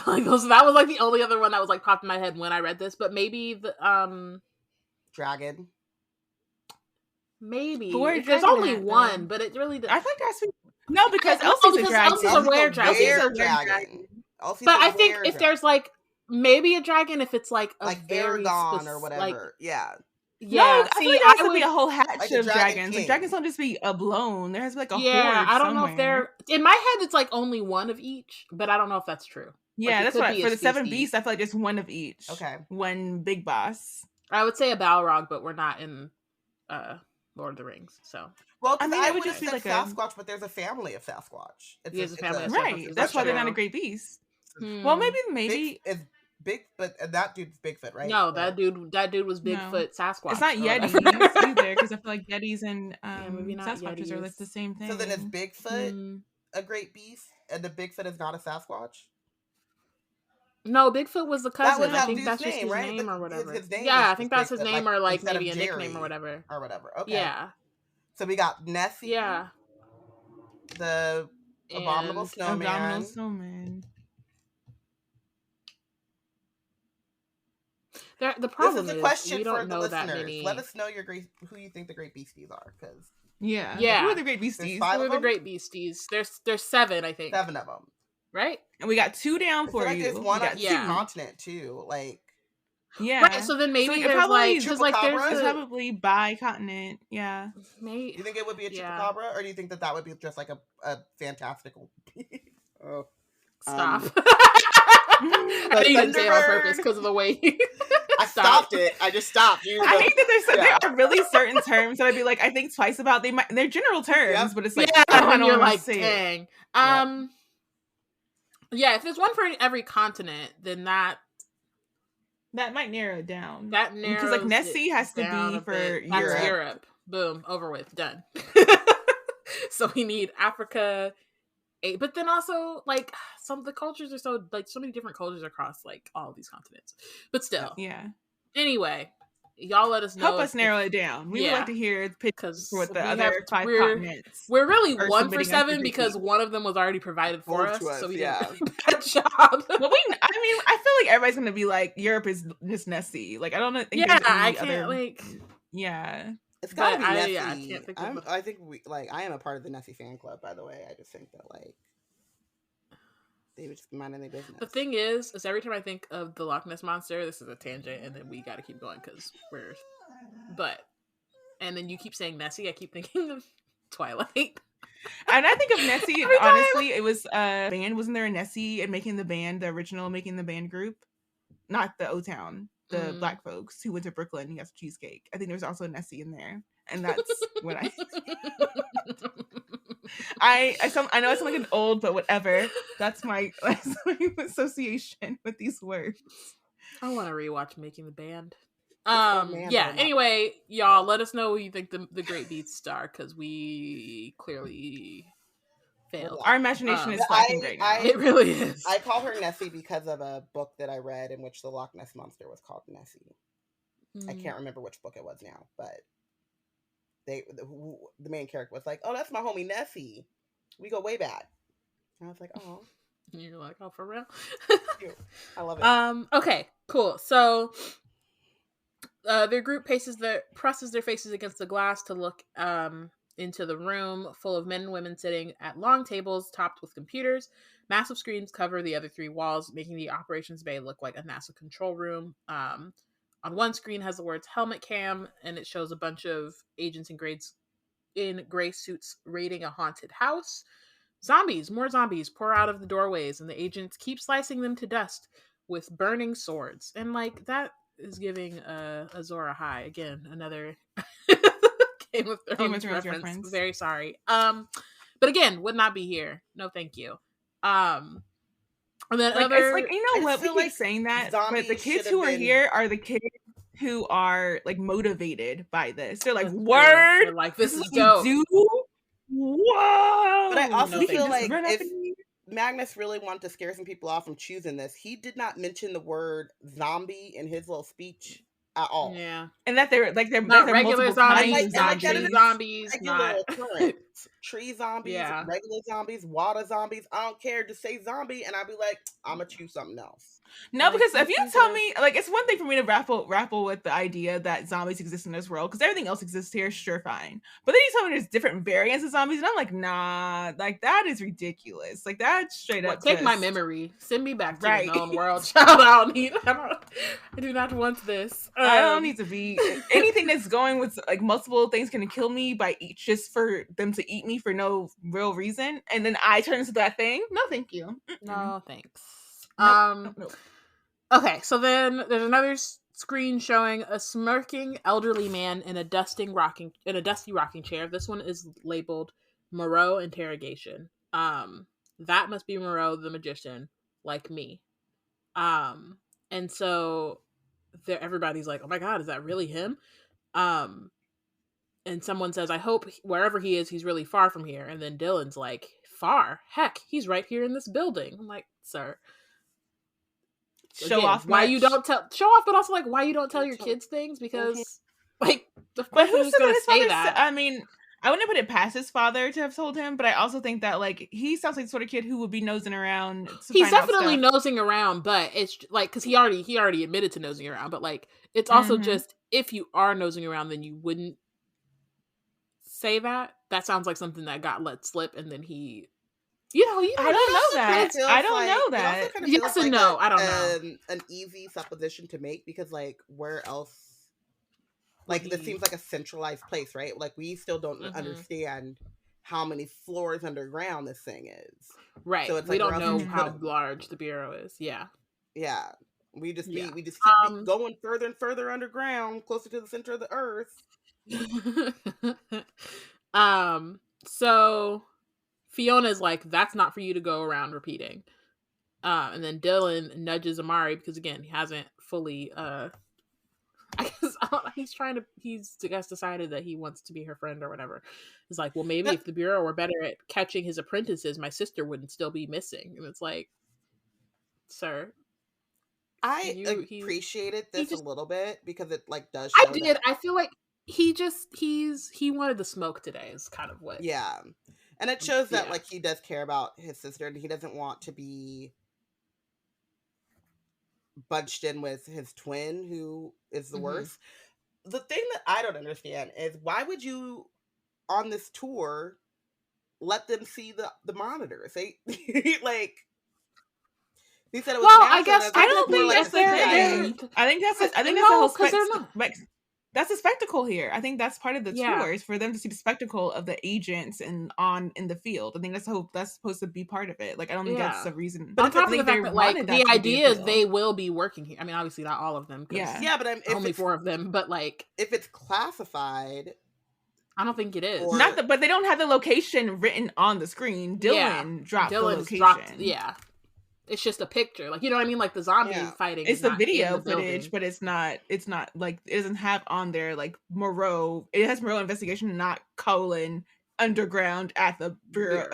That was like the only other one that was like popped in my head when I read this, but maybe the dragon. Maybe there's only one, but it really. I think that's no, because Elsie's a dragon. Elsie's a rare dragon. But I think if there's like maybe a dragon, if it's like a very Aragon or whatever, like, yeah. I feel like there has to be a whole hatch of dragons. Like dragons don't just be a blown. There has to be like a horde. I don't know if they're in my head. It's like only one of each, but I don't know if that's true. Yeah, that's right. For the 7 beasts, I feel like just one of each. Okay, one big boss. I would say a Balrog, but we're not in Lord of the Rings, so. Well, I mean, I would just be like Sasquatch, but there's a family of Sasquatch. There's a family, right? That's why they're not a great beast. Well, maybe it's big, but that dude's Bigfoot, right? No, that dude was Bigfoot Sasquatch. It's not Yetis either, because I feel like Yetis and Sasquatches are like the same thing. So then is Bigfoot a great beast, and the Bigfoot is not a Sasquatch? No, Bigfoot was the cousin. That was I think dude's that's just name, his right? name or whatever. His name Yeah, was I think just that's his Bigfoot, name or like instead of maybe a nickname Jerry or whatever. Or whatever. Okay. Yeah. So we got Nessie. Yeah. The Abominable And Snowman. Abominable Snowman. The problem This is a question we for don't the know that listeners. many. Let us know who you think the Great Beasties are, because Yeah. Yeah. Who are the Great Beasties? There's 5 Who are of the them? Great Beasties? There's 7, I think. 7 of them. Right? And we got 2 down I for feel like you. there's one We on got each 2. continent too. Like, Yeah. Right, so then maybe it there's probably like, because like there's Chupacabra? It's the, probably by continent. Yeah. do you think it would be a Yeah. chupacabra, or do you think that would be just like a fantastical beast? Oh, Stop. The I didn't even say it on purpose Thunderbird. because of the way you I stopped it. I just stopped. I think that there are really certain terms that I'd be like, I think twice about. They're general terms, Yep. but it's like, yeah, I don't and you're wanna like, say it. dang. Yep. Yeah, if there's one for every continent, then that That might narrow it down. narrows Because like Nessie has to down be a for bit. That's Europe. Europe. Boom, over with, done. So we need Africa. But then also, like, some of the cultures are so, like, so many different cultures across, like, all of these continents. But still. Yeah. Anyway, y'all let us know. Help us narrow it down. We would like to hear pitches Because for what the other 5 continents. We're really are 1 for submitting us 7 to because Great one of them was already provided for Both us. to us, So we yeah. did a really bad job. Well, I feel like everybody's gonna be like, Europe is just Nessie. Like, I don't think Yeah, there's any I can't, other. like... Yeah. It's gotta But be Nessie. I can't think of I think I am a part of the Nessie fan club, by the way. I just think that, like, they would just be minding their business. The thing is every time I think of the Loch Ness Monster, this is a tangent, and then we gotta keep going because we're... But... And then you keep saying Nessie, I keep thinking of Twilight. And I think of Nessie, Every time. honestly, it was band. Wasn't there a Nessie and Making the Band, the original Making the Band group? Not the O-Town, the black folks who went to Brooklyn and got some cheesecake. I think there was also a Nessie in there. And that's what I know I sound like an old, but whatever. That's my association with these words. I want to rewatch Making the Band. man, Yeah. I'm Anyway, y'all, let us know who you think the Great Beasts are, because we clearly failed. Our imagination is lacking right now. It really is. I call her Nessie because of a book that I read in which the Loch Ness Monster was called Nessie. I can't remember which book it was now, but the main character was like, "Oh, that's my homie Nessie. We go way back." And I was like, "Oh." You're like, "Oh, for real?" I love it. Okay, cool. So their group presses their faces against the glass to look into the room full of men and women sitting at long tables topped with computers. Massive screens cover the other 3 walls, making the operations bay look like a NASA control room. On one screen has the words helmet cam, and it shows a bunch of agents in gray suits raiding a haunted house. More zombies pour out of the doorways, and the agents keep slicing them to dust with burning swords. And like, that is giving Azor Ahai. Again, another Game of Thrones reference. Very sorry. But again, would not be here. No, thank you. And then it's like, you know what, we keep like saying that, but the kids who are here are the kids who are like motivated by this. They're like, word, they're like, this is dope. dope. Whoa! But I also feel like if me. Magnus really wanted to scare some people off from choosing this, he did not mention the word zombie in his little speech at all. Yeah, and that they're not regular zombies, zombies, not tree zombies, Yeah. regular zombies, water zombies. I don't care. Just say zombie, and I'd be like, I'm gonna choose something else. No, because if you tell me, like, it's one thing for me to grapple with the idea that zombies exist in this world, because everything else exists here, sure, fine. But then you tell me there's different variants of zombies, and I'm like, nah, like, that is ridiculous. Like, that's straight up. Take my memory. Send me back to Right. my own world, child. I do not want this. I don't need to be anything that's going with like multiple things can kill me by each just for them to eat me for no real reason, and then I turn into that thing. No, thank you. No, thanks. Nope. Okay, so then there's another screen showing a smirking elderly man in a dusty rocking chair. This one is labeled Moreau interrogation. That must be Moreau the magician, like me. And so everybody's like, "Oh my god, is that really him?" And someone says, "I hope wherever he is, he's really far from here." And then Dylan's like, "Far? Heck, he's right here in this building." I'm like, "Sir." show off why much. you don't show off, but also like why you don't tell your kids things, because like of course But who's just gonna his say father? that. I mean, I wouldn't put it past his father to have told him, but I also think that like he sounds like the sort of kid who would be nosing around. He's definitely nosing around, but it's like because he already admitted to nosing around, but like it's also just if you are nosing around, then you wouldn't say that. That sounds like something that got let slip, and then he. I don't know that. I don't know that. Yes and no. I don't know. An easy supposition to make, because like where else? Like this seems like a centralized place, right? Like we still don't understand how many floors underground this thing is. Right. So it's we don't know how large the bureau is. Yeah. Yeah. We just keep going further and further underground, closer to the center of the earth. So Fiona's like, that's not for you to go around repeating. And then Dylan nudges Amari because again, he hasn't fully I guess he's decided that he wants to be her friend or whatever. He's like, well, maybe if the bureau were better at catching his apprentices, my sister wouldn't still be missing. And it's like, sir, I appreciated this a little bit because it like does show I feel like he wanted the smoke today is kind of what. Yeah. And it shows that like he does care about his sister and he doesn't want to be bunched in with his twin, who is the worst. The thing that I don't understand is why would you on this tour let them see the monitors? They like he said it was I guess I don't think that's their thing. I think that's the whole that's a spectacle here. I think that's part of the tour is for them to see the spectacle of the agents in the field. I think that's supposed to be part of it. Like I don't think that's the reason. But on top of the fact that like the idea is they will be working here. I mean, obviously not all of them. Yeah, but only 4 of them. But like if it's classified, I don't think it is. But they don't have the location written on the screen. Dylan dropped the location. It's just a picture, like you know what I mean, like the zombie fighting. It's the video footage, but it's not like it doesn't have on there like Moreau. It has Moreau investigation, not underground at the bureau.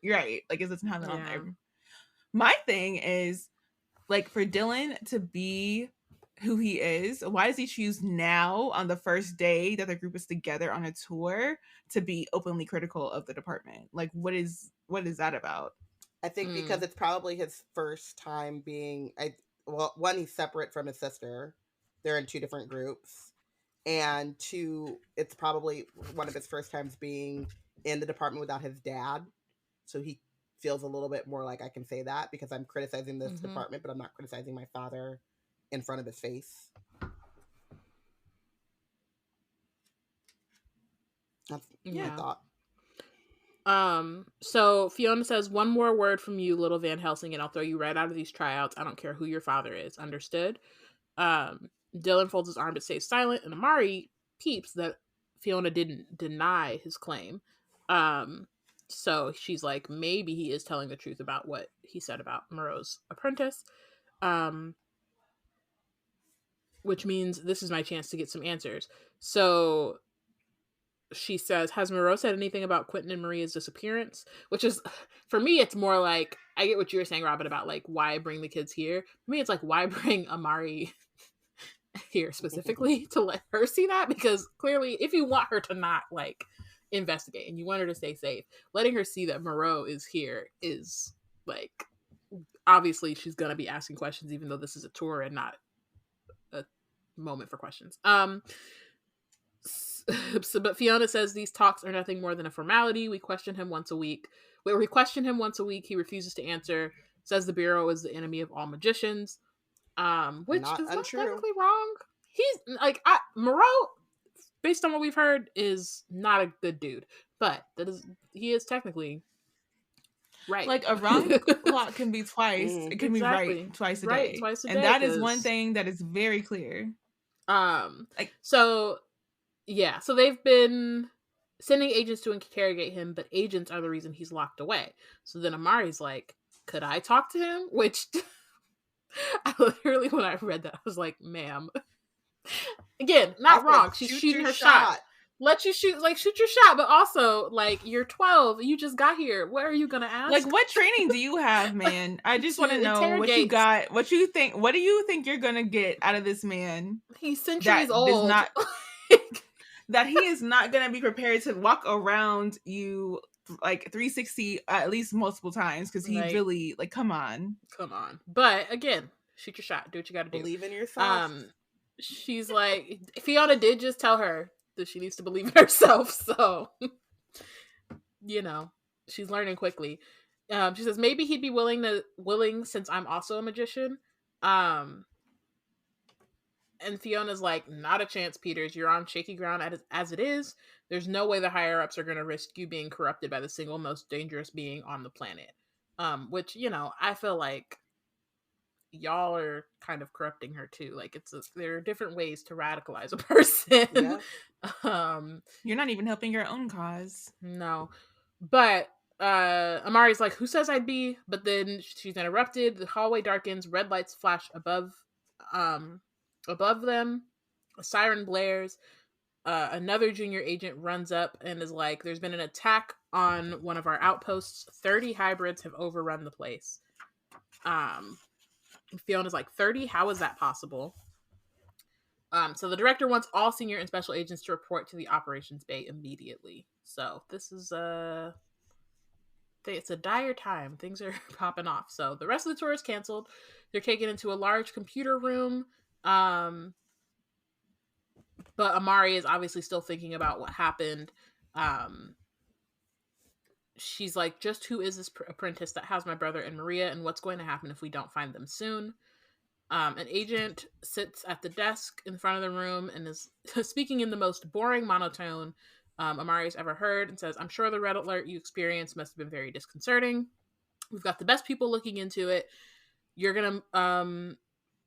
You're right, like it doesn't have that on there. My thing is like for Dylan to be who he is. Why does he choose now on the first day that the group is together on a tour to be openly critical of the department? Like what is that about? I think because it's probably his first time being, one, he's separate from his sister. They're in 2 different groups. And 2, it's probably one of his first times being in the department without his dad. So he feels a little bit more like I can say that because I'm criticizing this department, but I'm not criticizing my father in front of his face. That's my thought. So Fiona says, one more word from you, little Van Helsing, and I'll throw you right out of these tryouts. I don't care who your father is. Understood? Dylan folds his arm but stays silent, and Amari peeps that Fiona didn't deny his claim. So she's like, maybe he is telling the truth about what he said about Moreau's apprentice. Which means this is my chance to get some answers. So she says, has Moreau said anything about Quentin and Maria's disappearance? Which is, for me, it's more like, I get what you were saying, Robyn, about like, why bring the kids here? For me, it's like, why bring Amari here specifically to let her see that? Because clearly, if you want her to not like investigate and you want her to stay safe, letting her see that Moreau is here is like, obviously she's going to be asking questions, even though this is a tour and not a moment for questions. But Fiona says these talks are nothing more than a formality. We question him once a week. He refuses to answer. Says the Bureau is the enemy of all magicians. Which is not technically wrong. He's like Moreau, based on what we've heard, is not a good dude. But he is technically right. Like a wrong plot can be twice. It can be right twice a day. And that is one thing that is very clear. So they've been sending agents to interrogate him, but agents are the reason he's locked away. So then Amari's like, could I talk to him? Which I literally, when I read that, I was like, ma'am. Again, not wrong. She's shooting her shot. let you shoot your shot, but also like you're 12, you just got here. What are you gonna ask? Like, what training do you have, man? I just want to know what you got. What you think? What do you think you're gonna get out of this man? He's centuries old. That he is not gonna be prepared to walk around you like 360 at least multiple times, because he really, like, come on. But again, shoot your shot. Do what you got to do. Believe in yourself. She's like, Fiona did just tell her that she needs to believe in herself, so she's learning quickly. She says maybe he'd be willing since I'm also a magician. And Fiona's like, not a chance, Peters. You're on shaky ground as it is. There's no way the higher ups are going to risk you being corrupted by the single most dangerous being on the planet. Which, I feel like y'all are kind of corrupting her too. Like, there are different ways to radicalize a person. Yeah. You're not even helping your own cause. No. But Amari's like, who says I'd be? But then she's interrupted. The hallway darkens. Red lights flash above them. A siren blares. Another junior agent runs up and is like, there's been an attack on one of our outposts. 30 hybrids have overrun the place. Fiona's like, 30? How is that possible? So the director wants all senior and special agents to report to the operations bay immediately. So this is it's a dire time. Things are popping off. So the rest of the tour is canceled. They're taken into a large computer room. But Amari is obviously still thinking about what happened. She's like, just who is this apprentice that has my brother and Maria, and what's going to happen if we don't find them soon? An agent sits at the desk in front of the room and is speaking in the most boring monotone Amari's ever heard, and says, I'm sure the red alert you experienced must have been very disconcerting. We've got the best people looking into it. You're gonna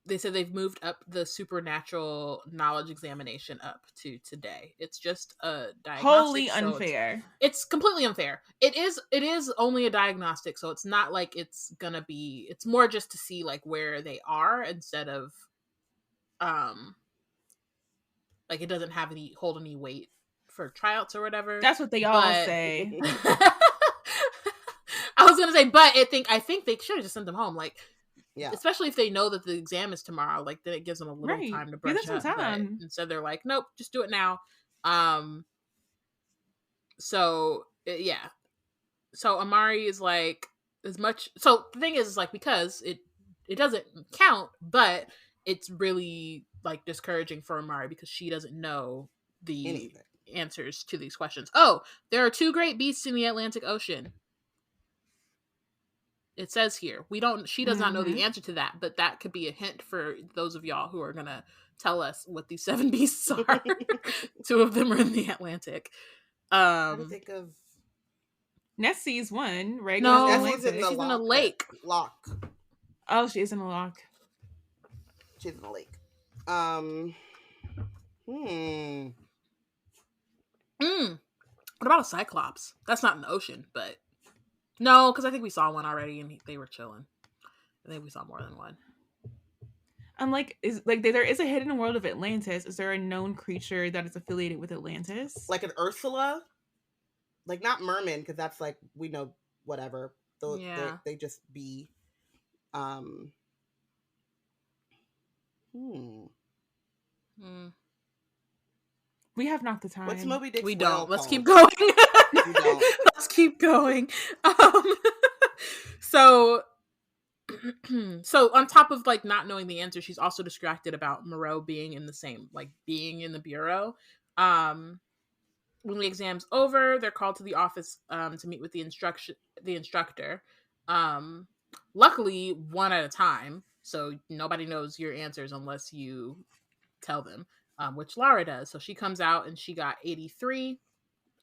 they said they've moved up the supernatural knowledge examination up to today. It's just a diagnostic. Wholly unfair. It's completely unfair. It is only a diagnostic, so it's not like it's gonna be, it's more just to see like where they are instead of like it doesn't have hold any weight for tryouts or whatever. That's what they all say. I was gonna say, but I think they should have just sent them home. Like, yeah, especially if they know that the exam is tomorrow, like then it gives them a little time to brush up. Instead, they're like, nope, just do it now. So yeah. So Amari is like, as much. So the thing is like, because it doesn't count, but it's really like discouraging for Amari because she doesn't know the answers to these questions. Oh, there are 2 great beasts in the Atlantic Ocean. It says here. She does not know the answer to that, but that could be a hint for those of y'all who are going to tell us what these 7 beasts are. 2 of them are in the Atlantic. I think of Nessie's one, right? No, Nessie's she's in a lake. Lock. Oh, she's in a lock. She's in a lake. What about a cyclops? That's not in the ocean, but no, because I think we saw one already and they were chilling. I think we saw more than one. I'm like, there is a hidden world of Atlantis. Is there a known creature that is affiliated with Atlantis? Like an Ursula? Like not merman, because that's like, we know whatever. They just be We have not the time. What's Moby Dick's We don't. Let's called? keep going. We don't. Let's keep going. So on top of like not knowing the answer, she's also distracted about Moreau being in the bureau. When the exam's over, they're called to the office to meet with the instructor. Luckily, one at a time, so nobody knows your answers unless you tell them, which Laura does. So she comes out and she got 83,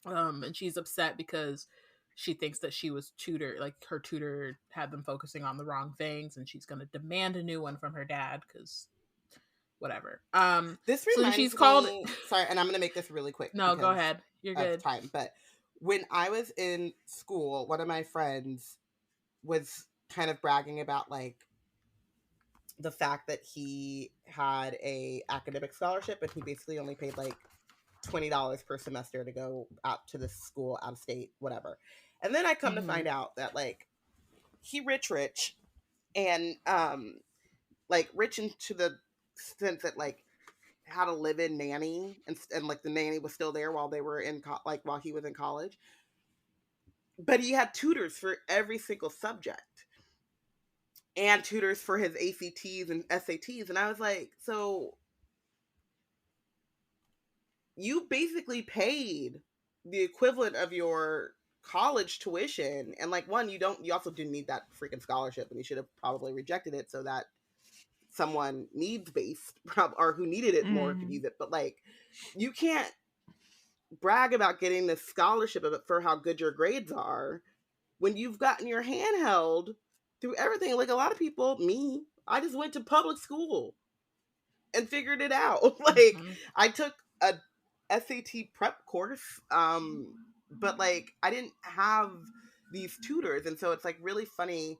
and she's upset because she thinks that she was tutored, like her tutor had them focusing on the wrong things, and she's going to demand a new one from her dad because whatever. This reminds me, sorry, and I'm going to make this really quick. No, go ahead. You're good. Time, but when I was in school, one of my friends was kind of bragging about like the fact that he had a academic scholarship, but he basically only paid like $20 per semester to go out to this school, out of state, whatever. And then I come to find out that like he rich, and like rich into the sense that like had a live-in nanny, and like the nanny was still there while they were in while he was in college. But he had tutors for every single subject, and tutors for his ACTs and SATs. And I was like, so you basically paid the equivalent of your college tuition. And like, one, you also didn't need that freaking scholarship, and you should have probably rejected it so that someone needs-based or who needed it more could use it. But like, you can't brag about getting this scholarship for how good your grades are when you've gotten your hand held through everything. Like a lot of people, I just went to public school and figured it out. Like I took a SAT prep course, but like I didn't have these tutors. And so it's like really funny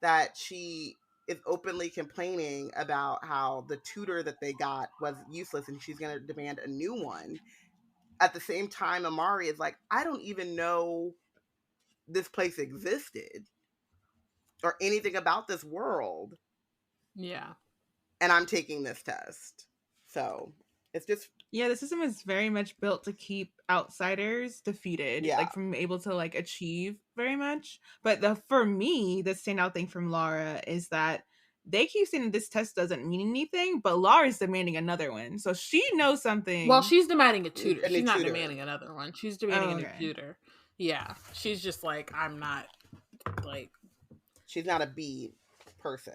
that she is openly complaining about how the tutor that they got was useless and she's going to demand a new one. At the same time, Amari is like, I don't even know this place existed or anything about this world. Yeah. And I'm taking this test. So it's just... Yeah, the system is very much built to keep outsiders defeated, like from able to like achieve very much. But for me, the standout thing from Laura is that they keep saying this test doesn't mean anything, but Laura's demanding another one. So she knows something. Well, she's demanding a tutor. She's not demanding another one. She's demanding a new tutor. Yeah. She's just like, I'm not like... She's not a B person.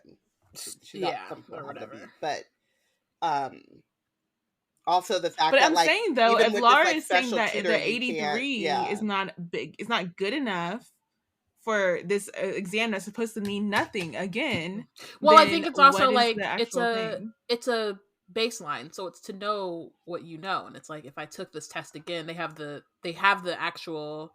She's not or whatever. But also the fact but that I'm like... saying though, if Laura is saying that tutor, the 83 is not big, it's not good enough for this exam that's supposed to mean nothing again. Well, I think it's also like it's a baseline, so it's to know what you know. And it's like, if I took this test again, they have the actual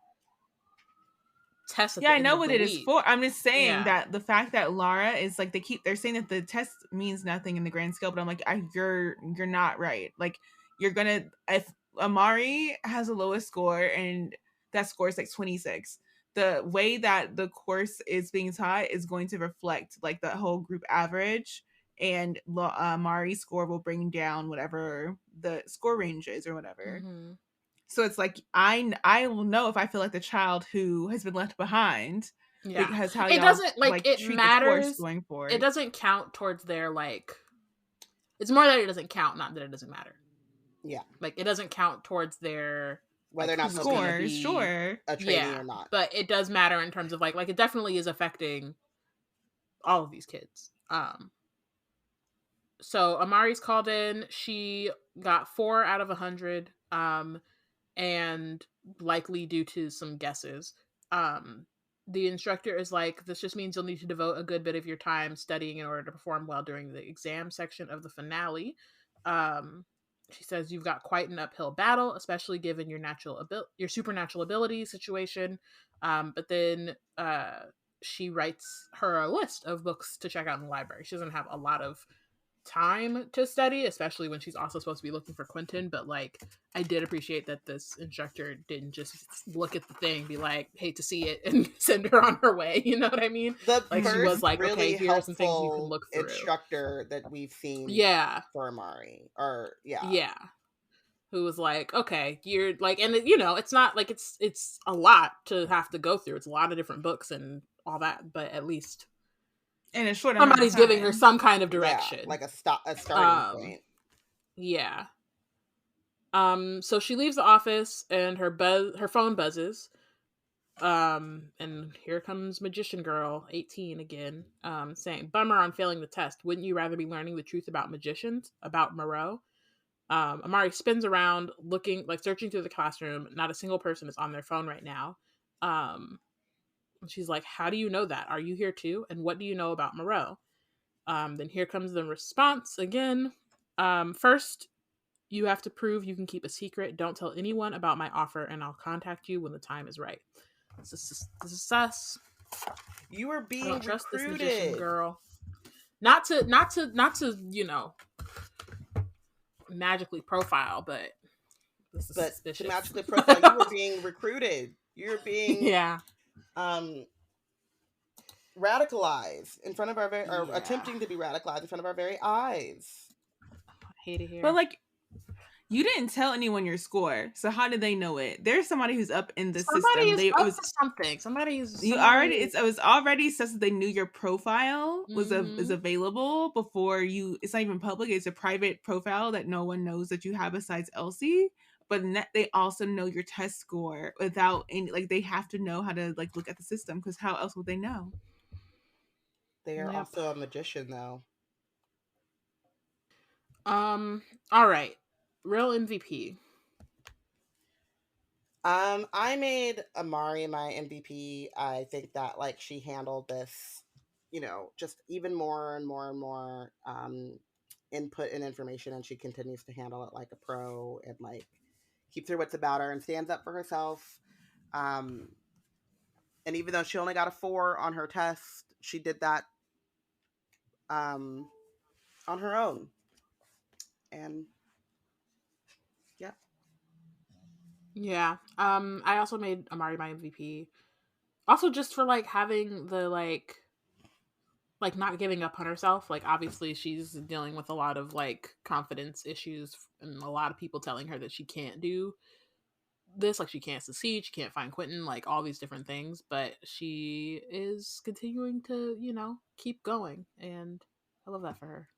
test. I know what it is for. I'm just saying that the fact that Laura is like, they're saying that the test means nothing in the grand scale, but I'm like, you're not right. Like, you're gonna, if Amari has the lowest score and that score is like 26, the way that the course is being taught is going to reflect like the whole group average, and Amari's score will bring down whatever the score range is or whatever. So it's like, I will know if I feel like the child who has been left behind, because how it doesn't like it matters going forward. It doesn't count towards their like. It's more that it doesn't count, not that it doesn't matter. Yeah, like it doesn't count towards their whether or not scores, a trainee or not. But it does matter in terms of like it definitely is affecting all of these kids. So Amari's called in. She got 4 out of 100. And likely due to some guesses. The instructor is like, this just means you'll need to devote a good bit of your time studying in order to perform well during the exam section of the finale. She says you've got quite an uphill battle, especially given your supernatural ability situation. But then she writes her a list of books to check out in the library. She doesn't have a lot of time to study, especially when she's also supposed to be looking for Quentin. But like, I did appreciate that this instructor didn't just look at the thing, be like, hate to see it, and send her on her way. You know what I mean? Like she was like, really okay, here are some things you can look through. Instructor that we've seen, for Amari, who was like, okay, you're like, and you know, it's not like it's a lot to have to go through. It's a lot of different books and all that, but at least. And a short somebody's giving her some kind of direction, like a starting point. Yeah. So she leaves the office and her phone buzzes. And here comes Magician Girl, 18 again, saying, "Bummer on failing the test. Wouldn't you rather be learning the truth about magicians, about Moreau?" Amari spins around, searching through the classroom. Not a single person is on their phone right now. She's like, how do you know that? Are you here too? And what do you know about Moreau? Then here comes the response again. First, you have to prove you can keep a secret. Don't tell anyone about my offer, and I'll contact you when the time is right. This is sus. You are being recruited. Trust this magician girl. Not to, you know, magically profile, but This is But suspicious. to magically profile, you were being recruited. You're being yeah. Radicalized in front of our very, or Yeah. attempting to be radicalized in front of our very eyes. I hate it here. But like, you didn't tell anyone your score, so how did they know it? There's somebody who's up in the somebody system. is up to something. It was already says that they knew your profile is Mhm. available before you. It's not even public. It's a private profile that no one knows that you have besides Elsie. But they also know your test score without any, like, they have to know how to like look at the system, because how else would they know? They are Yep. also a magician, though. All right. Real MVP. I made Amari my MVP. I think that like she handled this, you know, just even more and more and more input and information, and she continues to handle it like a pro and like keeps her wits about her and stands up for herself. And even though she only got a 4 on her test, she did that on her own. And yeah. Yeah. I also made Amari my MVP. Also just for like having the like not giving up on herself. Like obviously she's dealing with a lot of like confidence issues and a lot of people telling her that she can't do this, like she can't succeed, she can't find Quentin, like all these different things, but she is continuing to, you know, keep going, and I love that for her.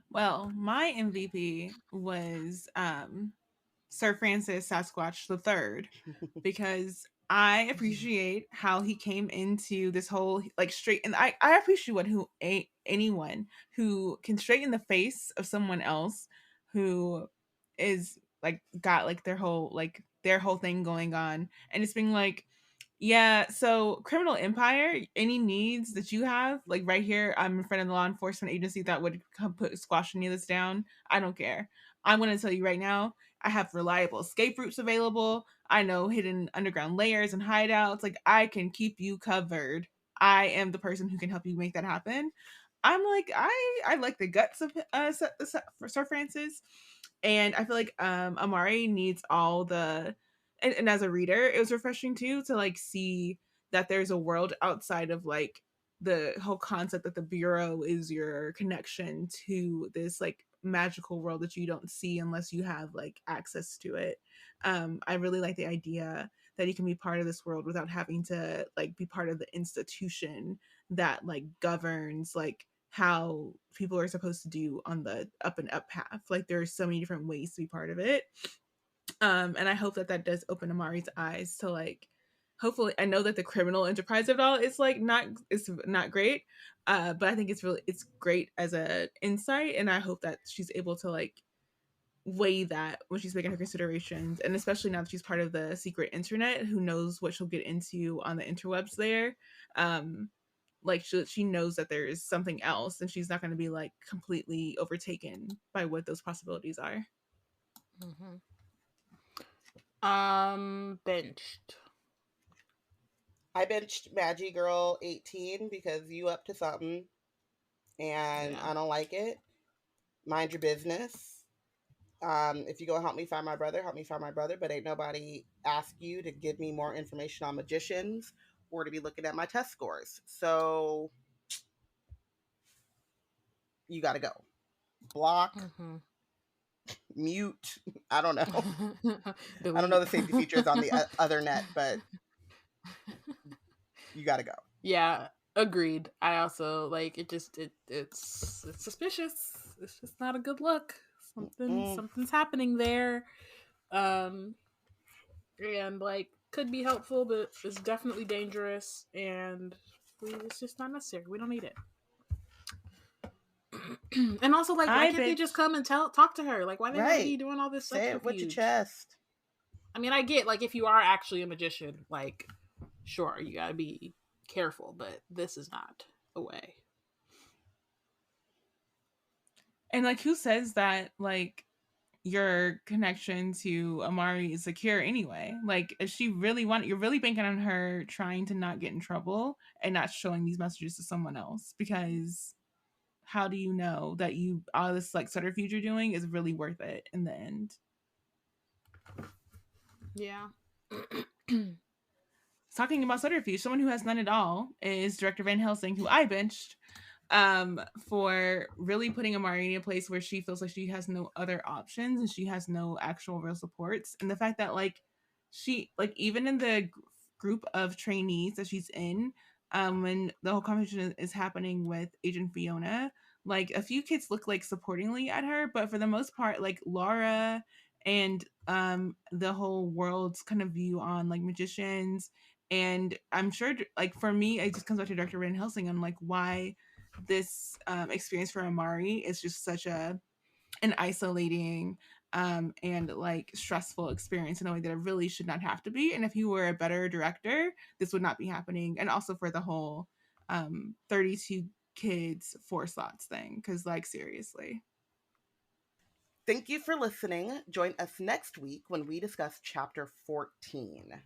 Well, my MVP was Sir Francis Sasquatch III, because I appreciate how he came into this whole like straight, and I appreciate anyone who can straighten the face of someone else who is like got like their whole thing going on, and it's being like, yeah, so Criminal Empire, any needs that you have, like right here, I'm in front of the law enforcement agency that would come squash any of this down. I don't care. I'm going to tell you right now, I have reliable escape routes available. I know hidden underground layers and hideouts. Like, I can keep you covered. I am the person who can help you make that happen. I'm like, I like the guts of Sir Francis, and I feel like Amari needs all the, and as a reader, it was refreshing too to like see that there's a world outside of like the whole concept that the bureau is your connection to this like magical world that you don't see unless you have like access to it. I really like the idea that you can be part of this world without having to like be part of the institution that like governs like how people are supposed to do on the up and up path. Like there are so many different ways to be part of it. And I hope that that does open Amari's eyes to like, hopefully, I know that the criminal enterprise of it all is like it's not great, but I think it's great as a insight, and I hope that she's able to like weigh that when she's making her considerations, and especially now that she's part of the secret internet, who knows what she'll get into on the interwebs there. Like she knows that there is something else, and she's not going to be like completely overtaken by what those possibilities are. Mm-hmm. Benched. I benched Maggie Girl 18 because you up to something and I don't like it. Mind your business. If you go help me find my brother, help me find my brother, but ain't nobody ask you to give me more information on magicians or to be looking at my test scores. So you got to go. Block, mute. I don't know. I don't know the safety features on the other net, but you got to go. Yeah, agreed. I also like it. Just it's suspicious. It's just not a good look. Something's happening there, and like could be helpful, but it's definitely dangerous, and it's just not necessary. We don't need it. And also, like, why can't they just come and talk to her? Like, why they gotta be doing all this Say it with your chest. I mean, I get like if you are actually a magician, like, sure, you gotta be careful, but this is not a way. And like, who says that like your connection to Amari is secure anyway? Like, if she really you're really banking on her trying to not get in trouble and not showing these messages to someone else, because how do you know that all this like subterfuge you're doing is really worth it in the end? Yeah. Talking about subterfuge, someone who has none at all is director Van Helsing, who I benched for really putting Amari in a place where she feels like she has no other options and she has no actual real supports. And the fact that like she, like, even in the group of trainees that she's in, when the whole conversation is happening with Agent Fiona, like a few kids look like supportingly at her, but for the most part, like Laura and the whole world's kind of view on like magicians. And I'm sure, like, for me, it just comes back to Dr. Van Helsing. I'm like, why this experience for Amari is just such an isolating and like stressful experience in a way that it really should not have to be. And if he were a better director, this would not be happening. And also for the whole 32 kids, 4 slots thing, because like seriously. Thank you for listening. Join us next week when we discuss chapter 14.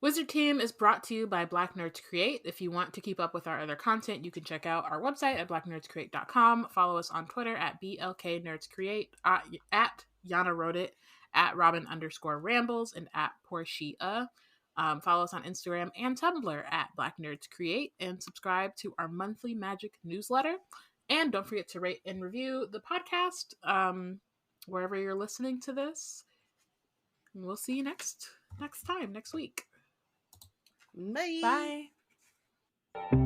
Wizard Team is brought to you by Black Nerds Create. If you want to keep up with our other content, you can check out our website at blacknerdscreate.com. Follow us on Twitter at BLKNerdsCreate, at Yana Wrote It, at Robyn_Rambles, and at Porshèa. Follow us on Instagram and Tumblr at Black Nerds Create, and subscribe to our monthly magic newsletter. And don't forget to rate and review the podcast wherever you're listening to this. And we'll see you next week. Bye. Bye.